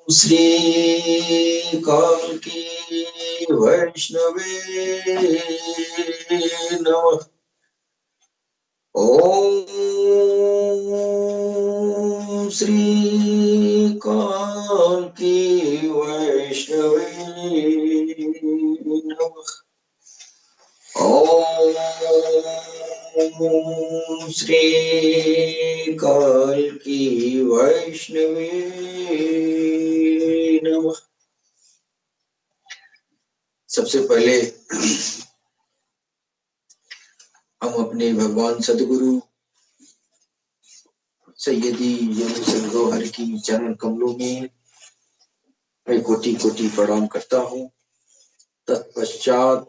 श्री कल्की वैष्णवे नमः। ओम श्री कल्की वैष्णवे नमः। ओम श्री कल्की वैष्णवे नमः। सबसे पहले हम अपने भगवान सदगुरु सैयदी यमुना गौहर की चरण कमलों में मैं कोटि कोटि प्रणाम करता हूँ। तत्पश्चात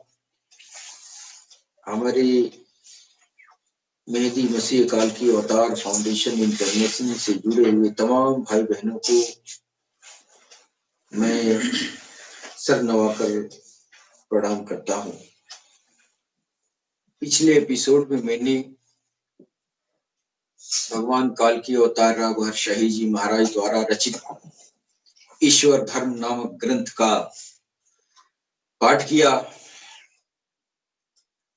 हमारे मेहदी मसीह काल की अवतार फाउंडेशन इंटरनेशनल से जुड़े हुए तमाम भाई बहनों को मैं सर नवाकर प्रणाम करता हूँ। पिछले एपिसोड में मैंने भगवान काल की अवतार राघव शाही जी महाराज द्वारा रचित ईश्वर धर्म नामक ग्रंथ का पाठ किया।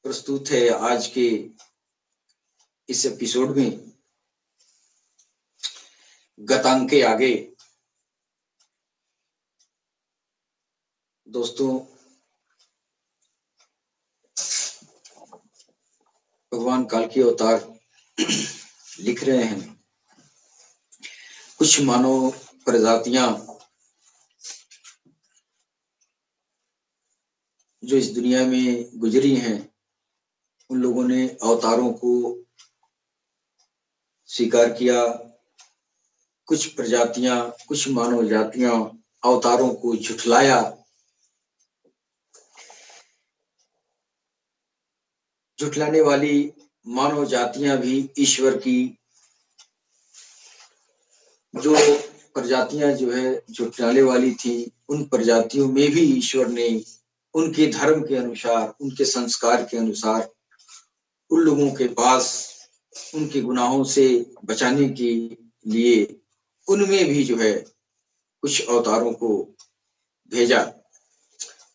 प्रस्तुत है आज के इस एपिसोड में गतांक के आगे। दोस्तों, भगवान काल की अवतार लिख रहे हैं, कुछ मानव प्रजातियां जो इस दुनिया में गुजरी हैं, उन लोगों ने अवतारों को स्वीकार किया। कुछ प्रजातियां, कुछ मानव जातियां अवतारों को झुठलाया। झुठलाने वाली मानव जातियां भी ईश्वर की जो प्रजातियां जो है झुठलाने वाली थी, उन प्रजातियों में भी ईश्वर ने उनके धर्म के अनुसार, उनके संस्कार के अनुसार उन लोगों के पास उनके गुनाहों से बचाने के लिए उनमें भी जो है कुछ अवतारों को भेजा।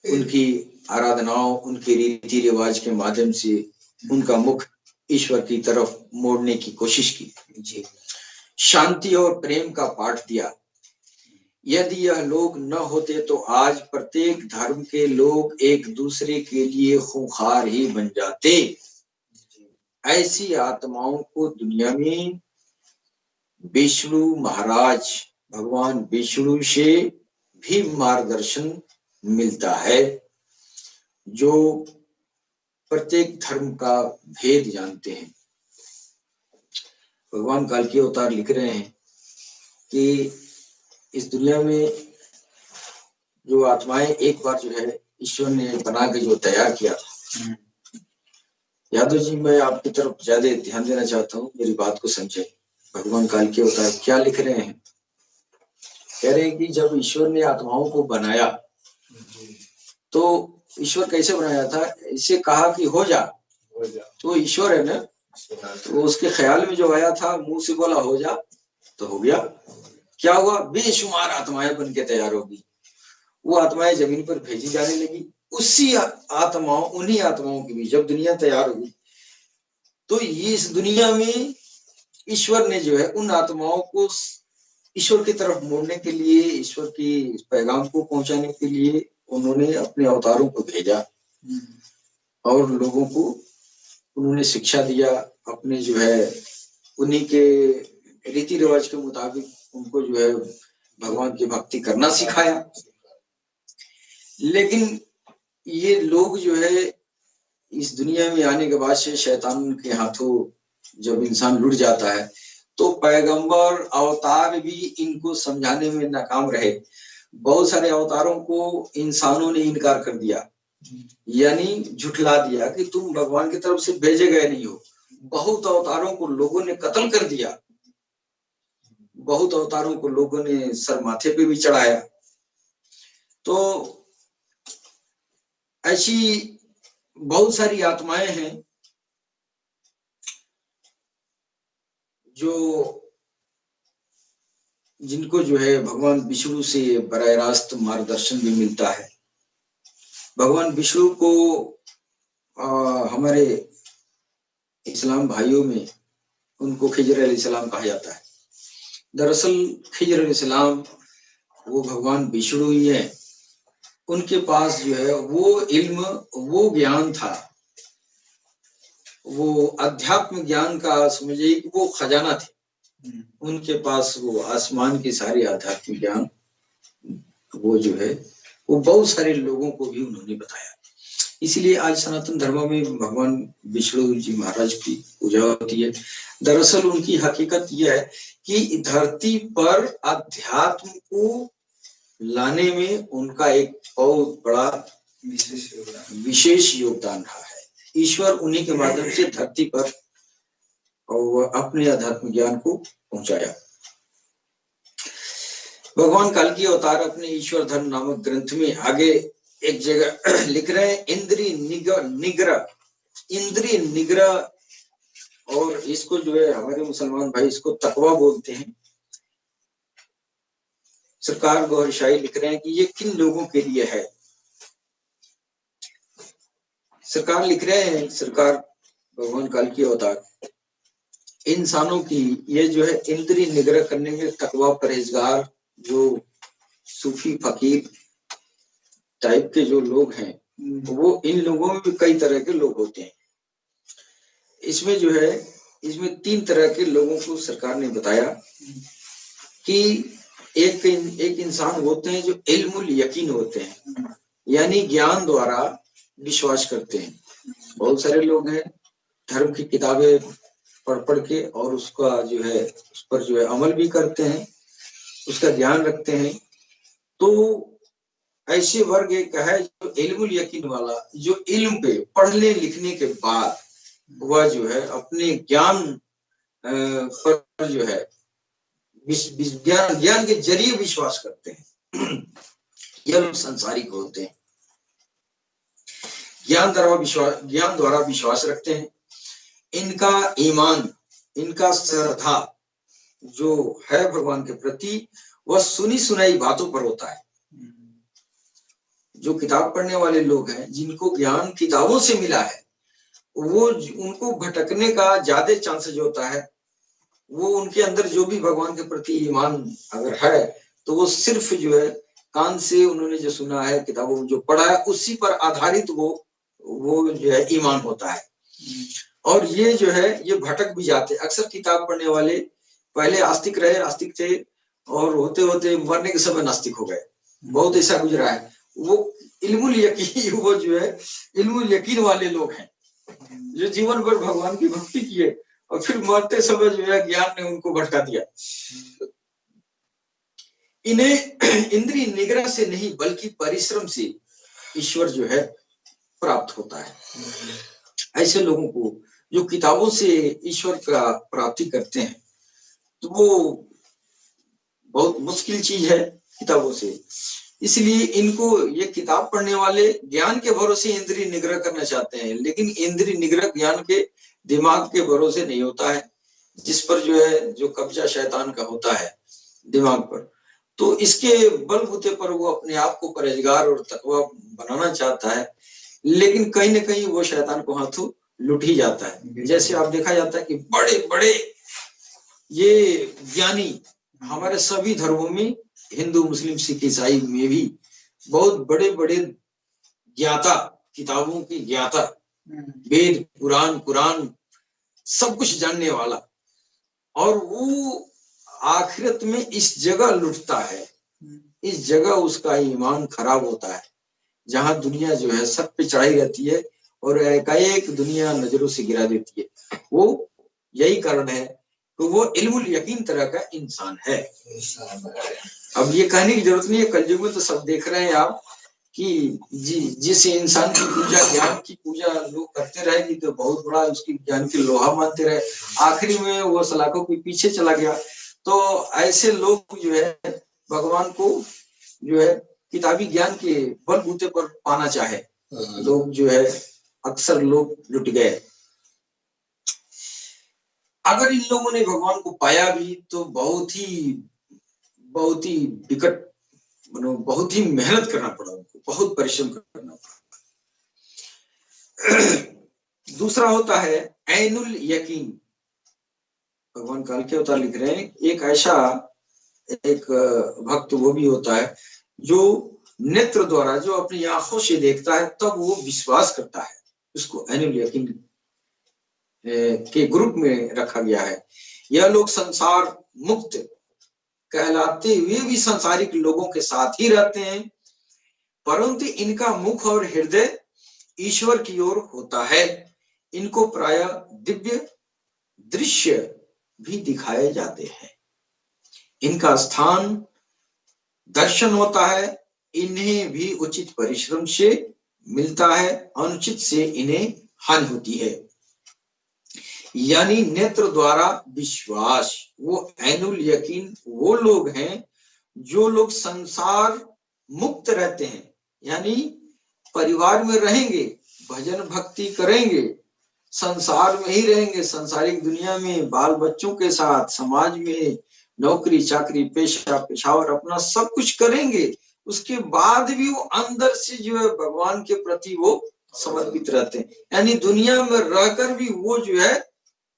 उनकी आराधनाओं, उनके रीति रिवाज के माध्यम से उनका मुख ईश्वर की तरफ मोड़ने की कोशिश की जी। शांति और प्रेम का पाठ दिया। यदि यह लोग न होते तो आज प्रत्येक धर्म के लोग एक दूसरे के लिए खूंखार ही बन जाते। ऐसी आत्माओं को दुनिया में विष्णु महाराज, भगवान विष्णु से भी मार्गदर्शन मिलता है, जो प्रत्येक धर्म का भेद जानते हैं। भगवान काल के अवतार लिख रहे हैं कि इस दुनिया में जो आत्माएं एक बार जो है ईश्वर ने बना के जो तैयार किया था। यादव जी, मैं आपकी तरफ ज्यादा ध्यान देना चाहता हूँ, मेरी बात को समझे। भगवान काल के अवतार क्या लिख रहे हैं? कह रहे हैं कि जब ईश्वर ने आत्माओं को बनाया तो ईश्वर कैसे बनाया था? इसे कहा कि हो जा, तो ईश्वर है ना, तो उसके ख्याल में जो आया था, मुंह से बोला हो जा तो हो गया। क्या हुआ? बेशुमार आत्माएं बन के तैयार होगी। वो आत्माएं जमीन पर भेजी जाने लगी। उसी आत्माओं, उन्हीं आत्माओं की भी जब दुनिया तैयार हुई तो ये इस दुनिया में ईश्वर ने जो है उन आत्माओं को ईश्वर की तरफ मोड़ने के लिए, ईश्वर की पैगाम को पहुंचाने के लिए उन्होंने अपने अवतारों को भेजा और लोगों को उन्होंने शिक्षा दिया। अपने जो है उन्हीं के रीति रिवाज के मुताबिक उनको जो है भगवान की भक्ति करना सिखाया। लेकिन ये लोग जो है इस दुनिया में आने के बाद से शैतान के हाथों जब इंसान लुट जाता है तो पैगंबर अवतार भी इनको समझाने में नाकाम रहे। बहुत सारे अवतारों को इंसानों ने इनकार कर दिया, यानी झुठला दिया कि तुम भगवान की तरफ से भेजे गए नहीं हो। बहुत अवतारों को लोगों ने कत्ल कर दिया। बहुत अवतारों को लोगों ने सर माथे पे भी चढ़ाया। तो ऐसी बहुत सारी आत्माएं हैं जो जिनको जो है भगवान विष्णु से बराह रास्त मार्गदर्शन भी मिलता है। भगवान विष्णु को हमारे इस्लाम भाइयों में उनको खिजर अलैहिस्सलाम कहा जाता है। दरअसल खिजर अलैहिस्सलाम वो भगवान विष्णु ही है। उनके पास जो है वो इल्म, वो ज्ञान था, वो अध्यात्म ज्ञान का समझिए कि वो खजाना थे। उनके पास वो आसमान की सारी आध्यात्मिक ज्ञान वो जो है वो बहुत सारे लोगों को भी उन्होंने बताया। इसलिए आज सनातन धर्म में भगवान विष्णु जी महाराज की पूजा होती है। दरअसल उनकी हकीकत यह है कि धरती पर अध्यात्म को लाने में उनका एक बहुत बड़ा विशेष योगदान रहा है। ईश्वर उन्हीं के माध्यम से धरती पर और अपने अध्यात्म ज्ञान को पहुंचाया। भगवान काल की अवतार अपने ईश्वर धर्म नामक ग्रंथ में आगे एक जगह लिख रहे हैं इंद्रिय निग्रह, और इसको जो है हमारे मुसलमान भाई इसको तकवा बोलते हैं। सरकार गौहर शाही लिख रहे हैं कि ये किन लोगों के लिए है। सरकार लिख रहे हैं, सरकार भगवान काल की अवतार इंसानों की ये जो है इंद्रिय निग्रह करने में तकवा परहेजगार जो सूफी फकीर टाइप के जो लोग हैं वो इन लोगों में भी कई तरह के लोग होते हैं। इसमें जो है इसमें 3 तरह के लोगों को सरकार ने बताया कि एक इंसान होते हैं जो इल्मुल यकीन होते हैं, यानी ज्ञान द्वारा विश्वास करते हैं। बहुत सारे लोग हैं धर्म की किताबें पढ़ के और उसका जो है उस पर जो है अमल भी करते हैं, उसका ज्ञान रखते हैं। तो ऐसे वर्ग एक है जो इल्मुल यकीन वाला, जो इल्म पे पढ़ने लिखने के बाद वह जो है अपने ज्ञान पर जो है ज्ञान के जरिए विश्वास करते हैं। यह लोग संसारिक होते हैं, ज्ञान द्वारा विश्वास रखते हैं। इनका ईमान, इनका श्रद्धा जो है भगवान के प्रति वह सुनी सुनाई बातों पर होता है। जो किताब पढ़ने वाले लोग हैं जिनको ज्ञान किताबों से मिला है वो उनको भटकने का ज्यादा चांसेस होता है। वो उनके अंदर जो भी भगवान के प्रति ईमान अगर है तो वो सिर्फ जो है कान से उन्होंने जो सुना है, किताबों में जो पढ़ा है उसी पर आधारित वो जो है ईमान होता है। और ये जो है ये भटक भी जाते। अक्सर किताब पढ़ने वाले पहले आस्तिक रहे, आस्तिक थे और होते होते मरने के समय नास्तिक हो गए। बहुत ऐसा गुजरा है। वो इल्मुल यकीन, वो जो है इल्मुल यकीन वाले लोग हैं जो जीवन भर भगवान की भक्ति किए और फिर मरते समय जो है ज्ञान ने उनको भटका दिया। इन्हें इंद्रिय निग्रह से नहीं बल्कि परिश्रम से ईश्वर जो है प्राप्त होता है। ऐसे लोगों को जो किताबों से ईश्वर का प्राप्ति करते हैं तो वो बहुत मुश्किल चीज है किताबों से। इसलिए इनको ये किताब पढ़ने वाले ज्ञान के भरोसे इंद्रिय निग्रह करना चाहते हैं, लेकिन इंद्रिय निग्रह ज्ञान के दिमाग के भरोसे नहीं होता है, जिस पर जो है जो कब्जा शैतान का होता है दिमाग पर। तो इसके बलबूते पर वो अपने आप को परहेजगार और तकवा बनाना चाहता है, लेकिन कहीं ना कहीं वो शैतान को हाथों लुट ही जाता है। जैसे आप देखा जाता है कि बड़े बड़े ये ज्ञानी हमारे सभी धर्मों में, हिंदू मुस्लिम सिख ईसाई में भी बहुत बड़े बड़े ज्ञाता, किताबों की ज्ञाता, वेद पुराण कुरान सब कुछ जानने वाला, और वो आखिरत में इस जगह लुटता है, इस जगह उसका ईमान खराब होता है जहां दुनिया जो है सब पे चढ़ाई रहती है और एकाएक दुनिया नजरों से गिरा देती है। वो यही कारण है तो वो इल्मुल यकीन तरह का इंसान है। अब ये कहने की जरूरत नहीं है, कलयुग में तो सब देख रहे हैं आप कि जिस इंसान की पूजा, ज्ञान की पूजा लोग करते रहेगी तो बहुत बड़ा उसकी ज्ञान की लोहा मानते रहे, आखिरी में वो सलाखों के पीछे चला गया तो ऐसे लोग जो है भगवान को जो है किताबी ज्ञान के बलबूते पर पाना चाहे, लोग जो है अक्सर लोग लुट गए। अगर इन लोगों ने भगवान को पाया भी तो बहुत ही विकट, बहुत ही मेहनत करना पड़ा उनको, बहुत परिश्रम करना पड़ा। दूसरा होता है ऐनुल यकीन। भगवान काल के अवतार लिख रहे हैं, एक ऐसा एक भक्त वो भी होता है जो नेत्र द्वारा, जो अपनी आंखों से देखता है तब वो विश्वास करता है, उसको ऐनुल यकीन के ग्रुप में रखा गया है। यह लोग संसार मुक्त कहलाते हुए भी सांसारिक लोगों के साथ ही रहते हैं, परंतु इनका मुख और हृदय ईश्वर की ओर होता है। इनको प्रायः दिव्य दृश्य भी दिखाए जाते हैं। इनका स्थान दर्शन होता है। इन्हें भी उचित परिश्रम से मिलता है, अनुचित से इन्हें हानि होती है। यानी नेत्र द्वारा विश्वास, वो ऐनुल यकीन वो लोग हैं जो लोग संसार मुक्त रहते हैं, यानी परिवार में रहेंगे, भजन भक्ति करेंगे, संसार में ही रहेंगे, संसारिक दुनिया में बाल बच्चों के साथ, समाज में नौकरी चाकरी पेशा पेशावर अपना सब कुछ करेंगे, उसके बाद भी वो अंदर से जो है भगवान के प्रति वो समर्पित रहते हैं। यानी दुनिया में रहकर भी वो जो है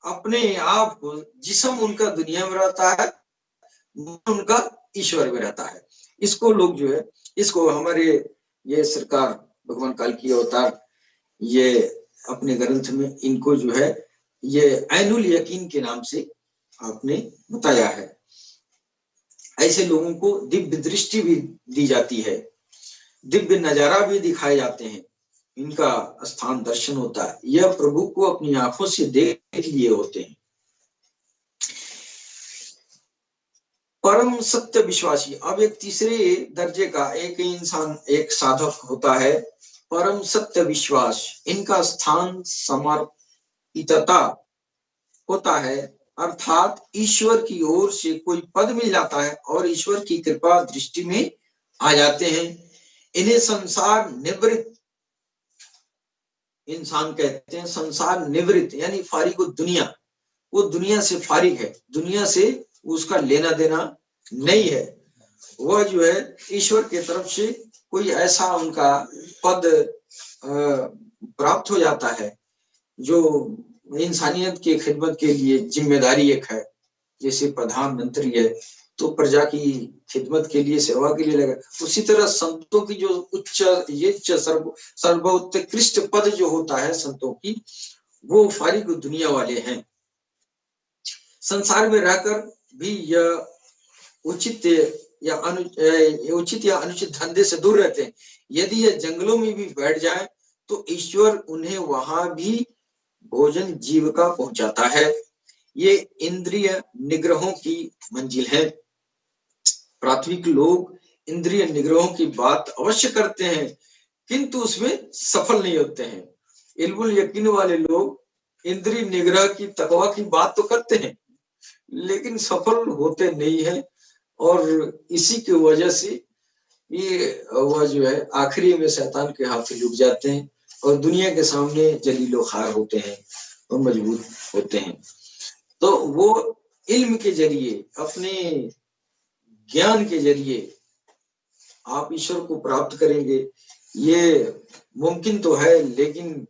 अपने आप जिस्म उनका दुनिया में रहता है, उनका ईश्वर में रहता है। इसको लोग जो है, इसको हमारे ये सरकार भगवान काल की अवतार ये अपने ग्रंथ में इनको जो है ये ऐनुल यकीन के नाम से आपने बताया है। ऐसे लोगों को दिव्य दृष्टि भी दी जाती है, दिव्य नजारा भी दिखाए जाते हैं, इनका स्थान दर्शन होता है। यह प्रभु को अपनी आंखों से देख लिए होते हैं। परम सत्य विश्वासी, अब एक तीसरे दर्जे का एक इंसान, एक साधक होता है परम सत्य विश्वास। इनका स्थान समर्पितता होता है, अर्थात ईश्वर की ओर से कोई पद मिल जाता है और ईश्वर की कृपा दृष्टि में आ जाते हैं। इन्हें संसार निवृत्त इंसान कहते हैं। संसार निवृत्त यानी फारिग दुनिया, वो दुनिया से फारिग है, दुनिया से उसका लेना देना नहीं है। वह जो है ईश्वर के तरफ से कोई ऐसा उनका पद प्राप्त हो जाता है जो इंसानियत की खिदमत के लिए जिम्मेदारी एक है। जैसे प्रधानमंत्री है तो प्रजा की खिदमत के लिए, सेवा के लिए लगा, उसी तरह संतों की जो उच्च सर्वोत्कृष्ट पद जो होता है संतों की, वो फारिग दुनिया वाले हैं। संसार में रहकर भी यह उचित या अनुचित धंधे से दूर रहते हैं। यदि यह जंगलों में भी बैठ जाए तो ईश्वर उन्हें वहां भी भोजन जीविका पहुंचाता है। ये इंद्रिय निग्रहों की मंजिल है। प्राथमिक लोग इंद्रिय निग्रहों की बात अवश्य करते हैं किंतु उसमें सफल नहीं होते हैं। इल्मुल यकीन वाले लोग इंद्रिय निग्रह की, तकवा की बात तो करते हैं लेकिन सफल होते नहीं है, और इसी की वजह से ये वह जो है आखिरी में शैतान के हाथ लुट जाते हैं और दुनिया के सामने जलीलो खार होते हैं और मजबूत होते हैं। तो वो इल्म के जरिए, अपने ज्ञान के जरिए आप ईश्वर को प्राप्त करेंगे। ये मुमकिन तो है लेकिन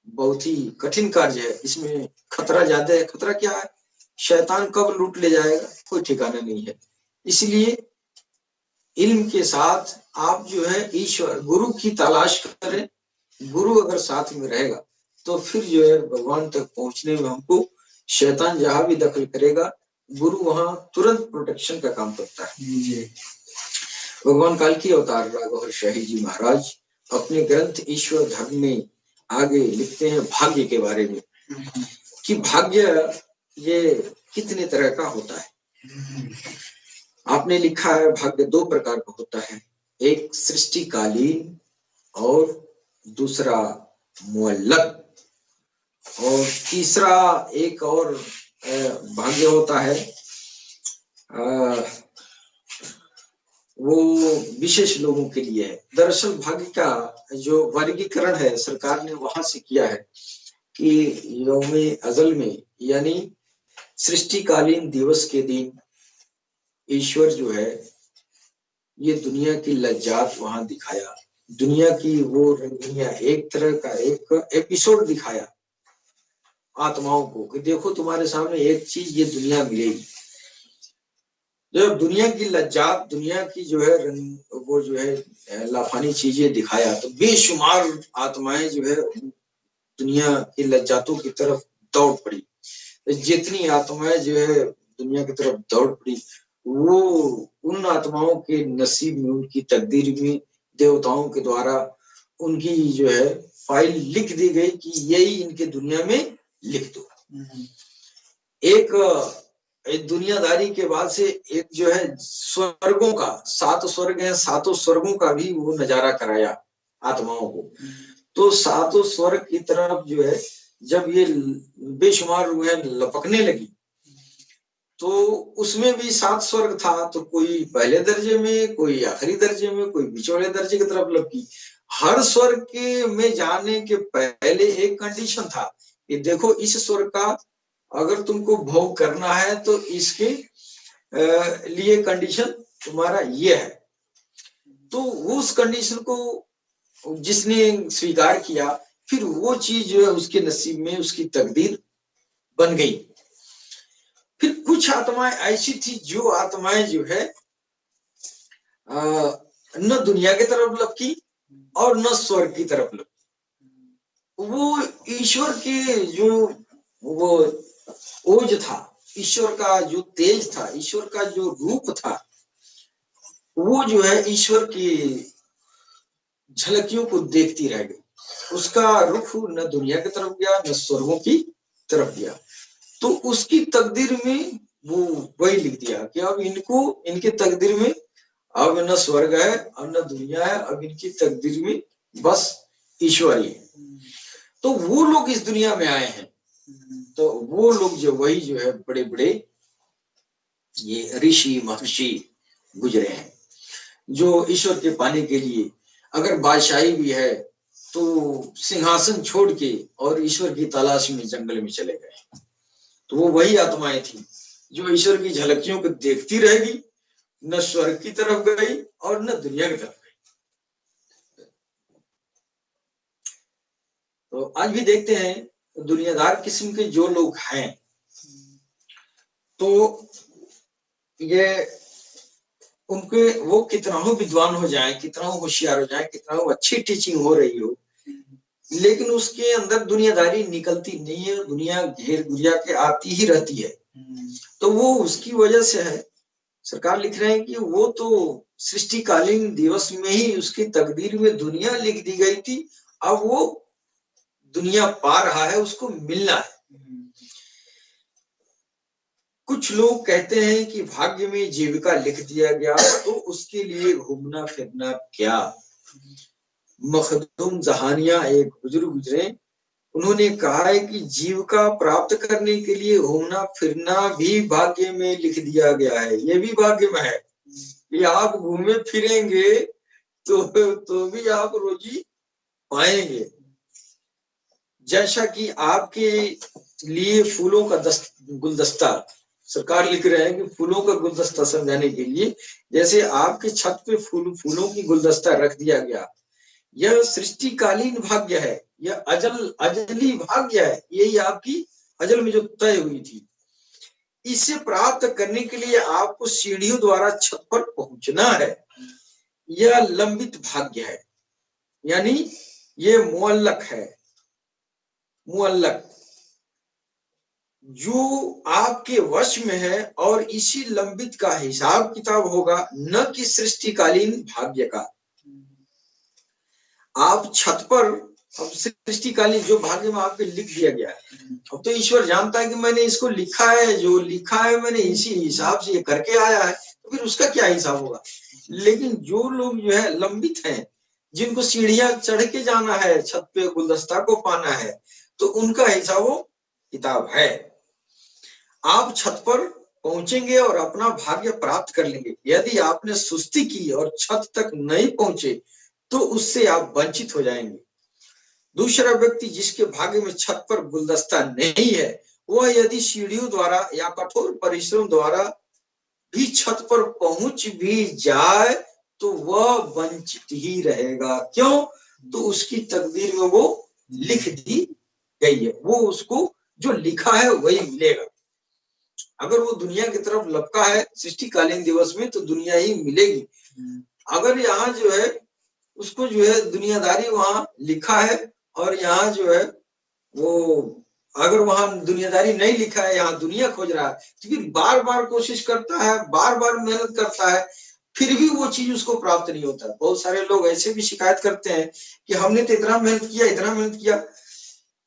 बहुत ही कठिन कार्य है, इसमें खतरा ज्यादा है। खतरा क्या है? शैतान कब लूट ले जाएगा कोई ठिकाना नहीं है। इसलिए इल्म के साथ आप जो है ईश्वर गुरु की तलाश करें। गुरु अगर साथ में रहेगा तो फिर जो है भगवान तक पहुंचने में हमको, शैतान जहां भी दखल करेगा गुरु वहां तुरंत प्रोटेक्शन का काम करता है। भगवान काल की अवतार राघव शाही जी महाराज अपने ग्रंथ ईश्वर धर्म में आगे लिखते हैं भाग्य के बारे में कि भाग्य ये कितने तरह का होता है। आपने लिखा है भाग्य दो प्रकार का होता है, एक सृष्टिकालीन और दूसरा मुअल्लक, और तीसरा एक और भाग्य होता है वो विशेष लोगों के लिए है। दरअसल भाग्य का जो वर्गीकरण है सरकार ने वहां से किया है कि यौमे अजल में यानी सृष्टिकालीन दिवस के दिन ईश्वर जो है ये दुनिया की लज्जात वहां दिखाया, दुनिया की वो रंगनिया, एक तरह का एक एपिसोड दिखाया आत्माओं को कि देखो तुम्हारे सामने एक चीज ये दुनिया मिलेगी। जब दुनिया की लज्जात, दुनिया की जो है वो जो है लाफानी चीजें दिखाया तो बेशुमार आत्माएं जो है दुनिया की लज्जातों की तरफ दौड़ पड़ी। जितनी आत्माएं जो है दुनिया की तरफ दौड़ पड़ी वो उन आत्माओं के नसीब में, उनकी तकदीर में देवताओं के द्वारा उनकी जो है फाइल लिख दी गई कि यही इनके दुनिया में लिख दो। एक दुनियादारी के बाद से एक जो है स्वर्गों का, 7 स्वर्ग हैं, 7 स्वर्गों का भी वो नजारा कराया आत्माओं को। तो 7 स्वर्ग की तरफ जो है जब ये बेशुमार रूहें लपकने लगी तो उसमें भी 7 स्वर्ग था, तो कोई पहले दर्जे में, कोई आखिरी दर्जे में, कोई बिचौले दर्जे की तरफ लपकी। हर स्वर्ग के में जाने के पहले एक कंडीशन था कि देखो इस स्वर्ग का अगर तुमको भोग करना है तो इसके लिए कंडीशन तुम्हारा ये है। तो उस कंडीशन को जिसने स्वीकार किया फिर वो चीज जो है उसके नसीब में, उसकी तकदीर बन गई। फिर कुछ आत्माएं ऐसी थी जो आत्माएं जो है न दुनिया की तरफ लपकी और न स्वर्ग की तरफ लपकी। वो ईश्वर के जो वो ओज था, ईश्वर का जो तेज था, ईश्वर का जो रूप था, वो जो है ईश्वर की झलकियों को देखती रह गई। उसका रुख न दुनिया की तरफ गया न स्वर्गों की तरफ गया। तो उसकी तकदीर में वो वही लिख दिया कि अब इनको, इनके तकदीर में अब न स्वर्ग है और न दुनिया है, अब इनकी तकदीर में बस ईश्वर ही है। तो वो लोग इस दुनिया में आए हैं, तो वो लोग जो वही जो है बड़े बड़े ये ऋषि महर्षि गुजरे हैं जो ईश्वर के पाने के लिए अगर बादशाही भी है तो सिंहासन छोड़ के और ईश्वर की तलाश में जंगल में चले गए। तो वो वही आत्माएं थी जो ईश्वर की झलकियों को देखती रहेगी, न स्वर्ग की तरफ गई और न दुनिया की तरफ गई। तो आज भी देखते हैं दुनियादार किस्म के जो लोग हैं तो ये उनके वो कितना हो विद्वान हो जाए, कितना हो होशियार हो जाए, कितना हो अच्छी टीचिंग हो रही हो, लेकिन उसके अंदर दुनियादारी निकलती नहीं है, दुनिया घेर गुरिया के आती ही रहती है। तो वो उसकी वजह से है। सरकार लिख रहे हैं कि वो तो सृष्टिकालीन दिवस में ही उसकी तकदीर में दुनिया लिख दी गई थी, अब वो दुनिया पा रहा है, उसको मिलना है। कुछ लोग कहते हैं कि भाग्य में जीविका लिख दिया गया तो उसके लिए घूमना फिरना क्या। मखदूम जहानिया एक बुजुर्ग गुजरे, उन्होंने कहा है कि जीविका प्राप्त करने के लिए घूमना फिरना भी भाग्य में लिख दिया गया है। ये भी भाग्य में है कि आप घूमे फिरेंगे तो भी आप रोजी पाएंगे। जैसा कि आपके लिए फूलों का गुलदस्ता, सरकार लिख रहे हैं कि फूलों का गुलदस्ता समझाने के लिए जैसे आपके छत पे फूलों की गुलदस्ता रख दिया गया, यह सृष्टिकालीन भाग्य है, यह अजली भाग्य है, यही आपकी अजल में जो तय हुई थी। इसे प्राप्त करने के लिए आपको सीढ़ियों द्वारा छत पर पहुंचना है। यह लंबित भाग्य है, यानी ये मुअल्लक है, मुअल्लक जो आपके वश में है, और इसी लंबित का हिसाब किताब होगा, न कि सृष्टिकालीन भाग्य का। आप छत पर, अब सृष्टिकालीन जो भाग्य में आपके लिख दिया गया है, अब तो ईश्वर जानता है कि मैंने इसको लिखा है, जो लिखा है मैंने इसी हिसाब से ये करके आया है, तो फिर उसका क्या हिसाब होगा। लेकिन जो लोग जो है लंबित हैं, जिनको सीढ़ियां चढ़ के जाना है, छत पे गुलदस्ता को पाना है, तो उनका हिसाब किताब है। आप छत पर पहुंचेंगे और अपना भाग्य प्राप्त कर लेंगे। यदि आपने सुस्ती की और छत तक नहीं पहुंचे तो उससे आप वंचित हो जाएंगे। दूसरा व्यक्ति जिसके भाग्य में छत पर गुलदस्ता नहीं है, वह यदि सीढ़ियों द्वारा या कठोर परिश्रम द्वारा भी छत पर पहुंच भी जाए तो वह वंचित ही रहेगा। क्यों? तो उसकी तकदीर में वो लिख दी गई है, वो उसको जो लिखा है वही मिलेगा। अगर वो दुनिया की तरफ लपका है सृष्टिकालीन दिवस में तो दुनिया ही मिलेगी। अगर यहाँ जो है उसको जो है दुनियादारी वहां लिखा है और यहाँ जो है वो अगर वहां दुनियादारी नहीं लिखा है, यहाँ दुनिया खोज रहा है, तो फिर बार बार कोशिश करता है, बार बार मेहनत करता है, फिर भी वो चीज उसको प्राप्त नहीं होता। बहुत सारे लोग ऐसे भी शिकायत करते हैं कि हमने तो इतना मेहनत किया, इतना मेहनत किया।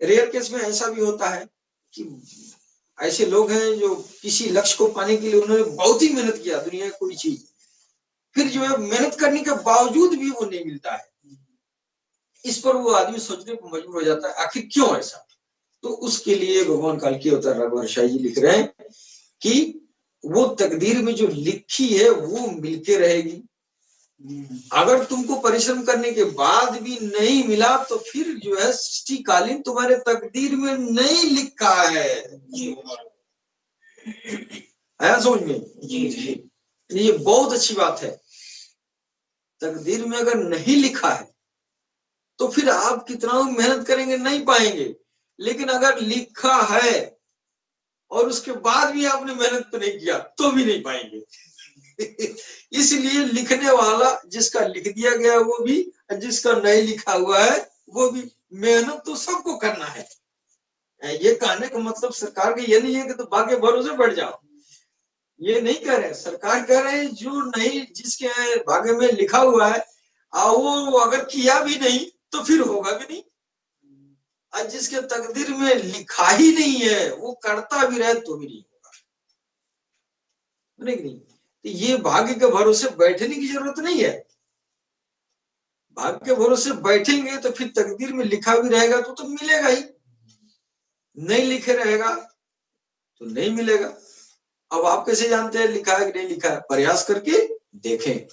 रेयर केस में ऐसा भी होता है कि ऐसे लोग हैं जो किसी लक्ष्य को पाने के लिए उन्होंने बहुत ही मेहनत किया, दुनिया की कोई चीज, फिर जो है मेहनत करने के बावजूद भी वो नहीं मिलता है। इस पर वो आदमी सोचने को मजबूर हो जाता है, आखिर क्यों ऐसा? तो उसके लिए भगवान काल्की अवतार रघुवर शाही जी लिख रहे हैं कि वो तकदीर में जो लिखी है वो मिलके रहेगी। अगर तुमको परिश्रम करने के बाद भी नहीं मिला तो फिर जो है सृष्टिकालीन तुम्हारे तकदीर में नहीं लिखा है। आया समझ में? जी। ये बहुत अच्छी बात है। तकदीर में अगर नहीं लिखा है तो फिर आप कितना मेहनत करेंगे नहीं पाएंगे, लेकिन अगर लिखा है और उसके बाद भी आपने मेहनत तो नहीं किया तो भी नहीं पाएंगे। इसलिए लिखने वाला जिसका लिख दिया गया वो भी, जिसका नहीं लिखा हुआ है वो भी, मेहनत तो सबको करना है। ये कहने का मतलब सरकार के ये नहीं है कि तो भाग्य भरोसे बैठ जाओ, ये नहीं कह रहे। सरकार कह रहे हैं जो नहीं, जिसके भाग्य में लिखा हुआ है वो अगर किया भी नहीं तो फिर होगा भी नहीं, और जिसके तकदीर में लिखा ही नहीं है वो करता भी रहे तो भी नहीं होगा। नहीं, तो ये भाग्य के भरोसे बैठने की जरूरत नहीं है। भाग्य के भरोसे बैठेंगे तो फिर तकदीर में लिखा भी रहेगा तो मिलेगा ही, नहीं लिखे रहेगा तो नहीं मिलेगा। अब आप कैसे जानते हैं लिखा है कि नहीं लिखा है? प्रयास करके देखें।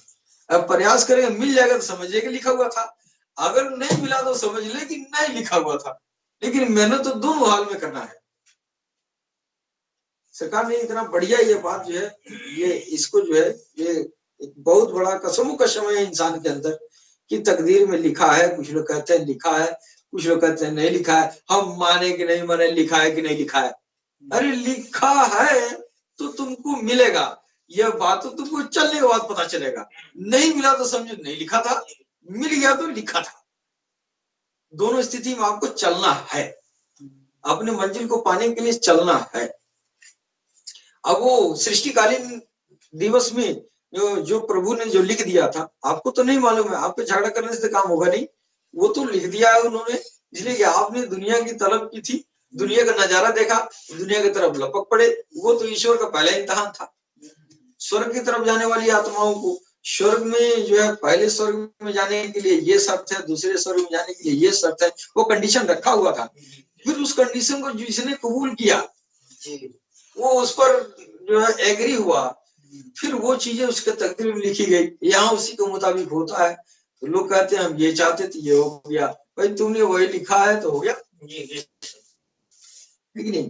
अब प्रयास करेंगे मिल जाएगा तो समझिए कि लिखा हुआ था, अगर नहीं मिला तो समझ ले कि नहीं लिखा हुआ था। लेकिन मेहनत तो दोनों हाल में करना है। सरकार ने इतना बढ़िया ये बात जो है, ये इसको जो है ये एक बहुत बड़ा कसमों कसम है इंसान के अंदर कि तकदीर में लिखा है। कुछ लोग कहते हैं लिखा है, कुछ लोग कहते हैं नहीं लिखा है। हम माने कि नहीं माने, लिखा है कि नहीं लिखा है। अरे लिखा है तो तुमको मिलेगा, यह बात तो तुमको चलने के बाद पता चलेगा। नहीं मिला तो समझो नहीं लिखा था, मिल गया तो लिखा था। दोनों स्थिति में आपको चलना है, अपने मंजिल को पाने के लिए चलना है। अब वो सृष्टिकालीन दिवस में जो प्रभु ने जो लिख दिया था, आपको तो नहीं मालूम है, आपको झगड़ा करने से काम होगा नहीं। वो तो लिख दिया है उन्होंने, इसलिए कि आपने दुनिया की तलब की थी, दुनिया का नजारा देखा, दुनिया की तरफ लपक पड़े। वो तो ईश्वर का पहला इम्तिहान था। स्वर्ग की तरफ जाने वाली आत्माओं को स्वर्ग में जो है, पहले स्वर्ग में जाने के लिए ये शर्त है, दूसरे स्वर्ग में जाने के लिए ये शर्त है, वो कंडीशन रखा हुआ था। फिर उस कंडीशन को जिसने कबूल किया वो उस पर जो है एग्री हुआ, फिर वो चीजें उसके तकदीर में लिखी गई। यहाँ उसी के मुताबिक होता है। तो लोग कहते हैं हम ये चाहते थे ये हो गया, भाई तुमने वही लिखा है तो हो गया, लेकिन नहीं।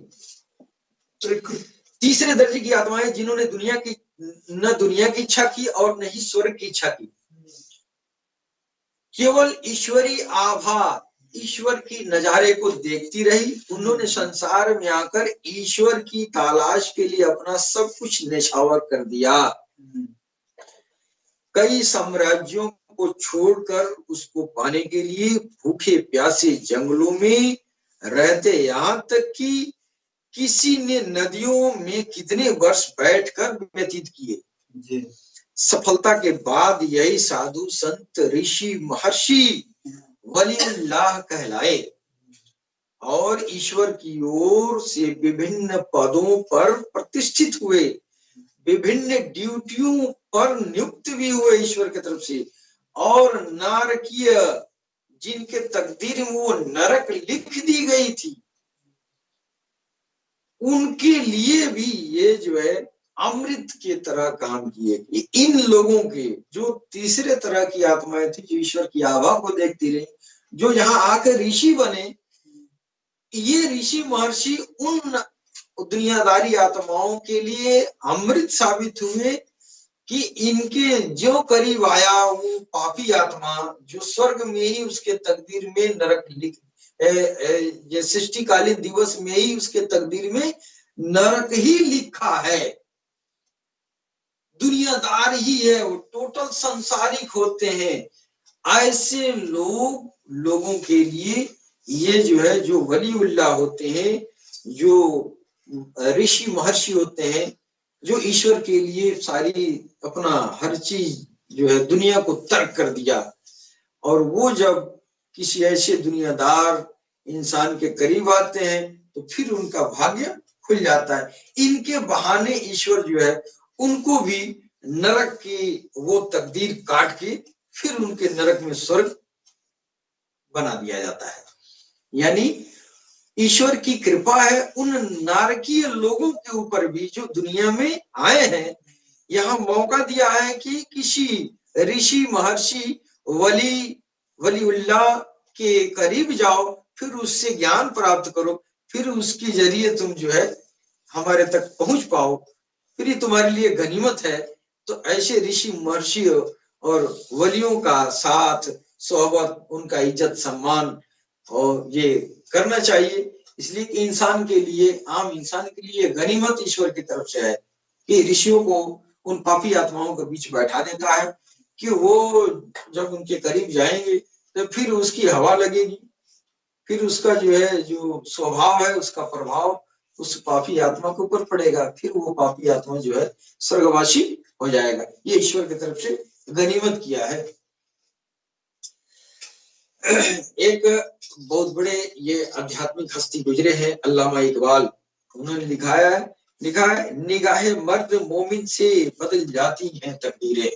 तो तीसरे दर्जे की आत्माएं जिन्होंने दुनिया की इच्छा की और न ही स्वर्ग की इच्छा की, केवल ईश्वरी आभा, ईश्वर की नजारे को देखती रही। उन्होंने संसार में आकर ईश्वर की तलाश के लिए अपना सब कुछ न्यौछावर कर दिया। कई साम्राज्यों को छोड़कर उसको पाने के लिए भूखे प्यासे जंगलों में रहते, यहाँ तक कि किसी ने नदियों में कितने वर्ष बैठकर व्यतीत किए। सफलता के बाद यही साधु संत ऋषि महर्षि वलीउल्लाह कहलाए और ईश्वर की ओर से विभिन्न पदों पर प्रतिष्ठित हुए, विभिन्न ड्यूटियों पर नियुक्त भी हुए ईश्वर की तरफ से। और नारकीय जिनके तकदीर में वो नरक लिख दी गई थी, उनके लिए भी ये जो है अमृत की तरह काम किए। इन लोगों के जो तीसरे तरह की आत्माएं थी, जो ईश्वर की आभा को देखती रही, जो यहाँ आकर ऋषि बने, ये ऋषि महर्षि उन दुनियादारी आत्माओं के लिए अमृत साबित हुए कि इनके जो करीब आया वो पापी आत्मा, जो स्वर्ग में ही उसके तकदीर में नरक लिख, ये सृष्टिकालीन दिवस में ही उसके तकदीर में नरक ही लिखा है, दुनियादार ही है, वो टोटल संसारिक होते हैं। ऐसे लोगों के लिए ये जो है, जो वलीउल्लाह होते हैं, जो ऋषि महर्षि होते हैं, जो ईश्वर के लिए सारी अपना हर चीज जो है दुनिया को तर्क कर दिया, और वो जब किसी ऐसे दुनियादार इंसान के करीब आते हैं तो फिर उनका भाग्य खुल जाता है। इनके बहाने ईश्वर जो है उनको भी नरक की वो तकदीर काट के फिर उनके नरक में स्वर्ग बना दिया जाता है। यानी ईश्वर की कृपा है उन नारकीय लोगों के ऊपर भी जो दुनिया में आए हैं। यहाँ मौका दिया है कि किसी ऋषि महर्षि वलीउल्लाह के करीब जाओ, फिर उससे ज्ञान प्राप्त करो, फिर उसके जरिए तुम जो है हमारे तक पहुंच पाओ, फिर ये तुम्हारे लिए गनीमत है। तो ऐसे ऋषि महर्षि और वलियों का साथ सोहबत, उनका इज्जत सम्मान और ये करना चाहिए। इसलिए कि इंसान के लिए, आम इंसान के लिए गनीमत ईश्वर की तरफ से है कि ऋषियों को उन पापी आत्माओं के बीच बैठा देता है कि वो जब उनके करीब जाएंगे तो फिर उसकी हवा लगेगी, फिर उसका जो है जो स्वभाव है उसका प्रभाव उस पापी आत्मा के ऊपर पड़ेगा, फिर वो पापी आत्मा जो है स्वर्गवासी हो जाएगा। ये ईश्वर की तरफ से गनीमत किया है। एक बहुत बड़े ये आध्यात्मिक हस्ती गुजरे हैं, अल्लामा इकबाल। उन्होंने लिखा है निगाहे मर्द मोमिन से बदल जाती हैं तकदीरें।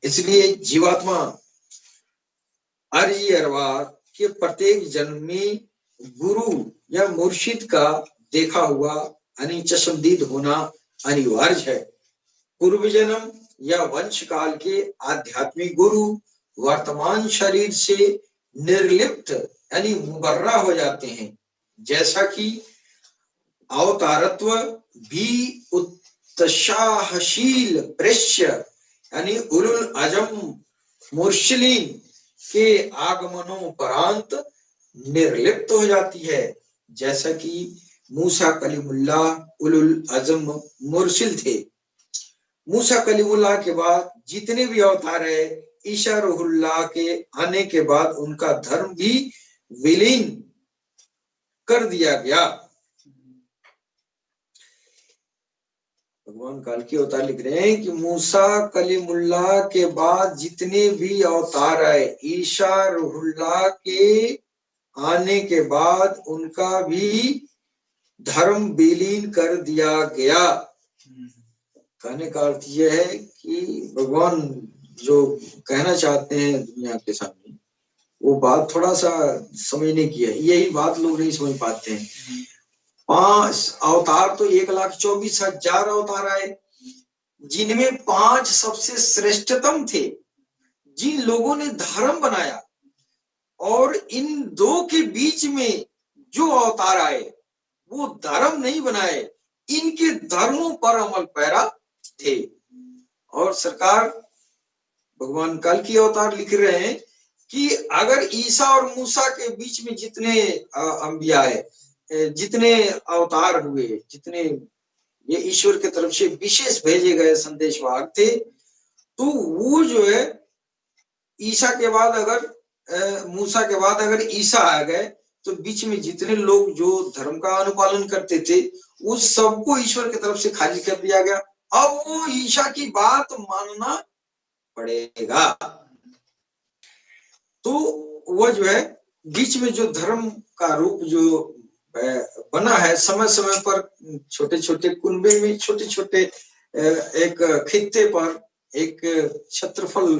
इसलिए जीवात्मा अर्जी अरवाह के प्रत्येक जन्म में गुरु या मुर्शिद का देखा हुआ यानी चश्मदीद होना अनिवार्य है। पूर्व जन्म या वंश काल के आध्यात्मिक गुरु वर्तमान शरीर से निर्लिप्त यानी मुबर्रा हो जाते हैं, जैसा कि अवतारत्व भी उत्साहशील प्रेष्य यानी उलुल अजम मुर्शलीन के आगमनोपरांत निर्लिप्त हो जाती है, जैसा कि मूसा कलीमुल्लाह उलुल अजम मुर्शिल थे। मूसा कलीमुल्लाह के बाद जितने भी अवतार है, ईसा रूहुल्लाह के आने के बाद उनका धर्म भी विलीन कर दिया गया। भगवान काल के अवतार लिख रहे हैं कि मूसा कलीमुल्लाह के बाद जितने भी अवतार आए, ईसा रूहुल्लाह के आने के बाद उनका भी धर्म विलीन कर दिया गया। कहने का अर्थ यह है कि भगवान जो कहना चाहते हैं दुनिया के सामने, वो बात थोड़ा सा समझने की है। यही बात लोग नहीं समझ पाते हैं। 5 अवतार तो 1,24,000 अवतार आए, जिनमें 5 सबसे श्रेष्ठतम थे, जिन लोगों ने धर्म बनाया, और इन 2 के बीच में जो अवतार आए वो धर्म नहीं बनाए, इनके धर्मों पर अमल पैरा थे। और सरकार भगवान कल की अवतार लिख रहे हैं कि अगर ईसा और मूसा के बीच में जितने अंबिया है, जितने अवतार हुए, जितने ये ईश्वर की तरफ से विशेष भेजे गए संदेशवाहक थे, तो वो जो है ईसा के बाद अगर मूसा के बाद अगर ईसा आ गए तो बीच में जितने लोग जो धर्म का अनुपालन करते थे उस सबको ईश्वर की तरफ से खाली कर दिया गया। अब वो ईसा की बात मानना पड़ेगा। तो वो जो है बीच में जो धर्म का रूप जो बना है, समय समय पर छोटे छोटे कुनबे में छोटे छोटे एक खित्ते पर, एक क्षेत्रफल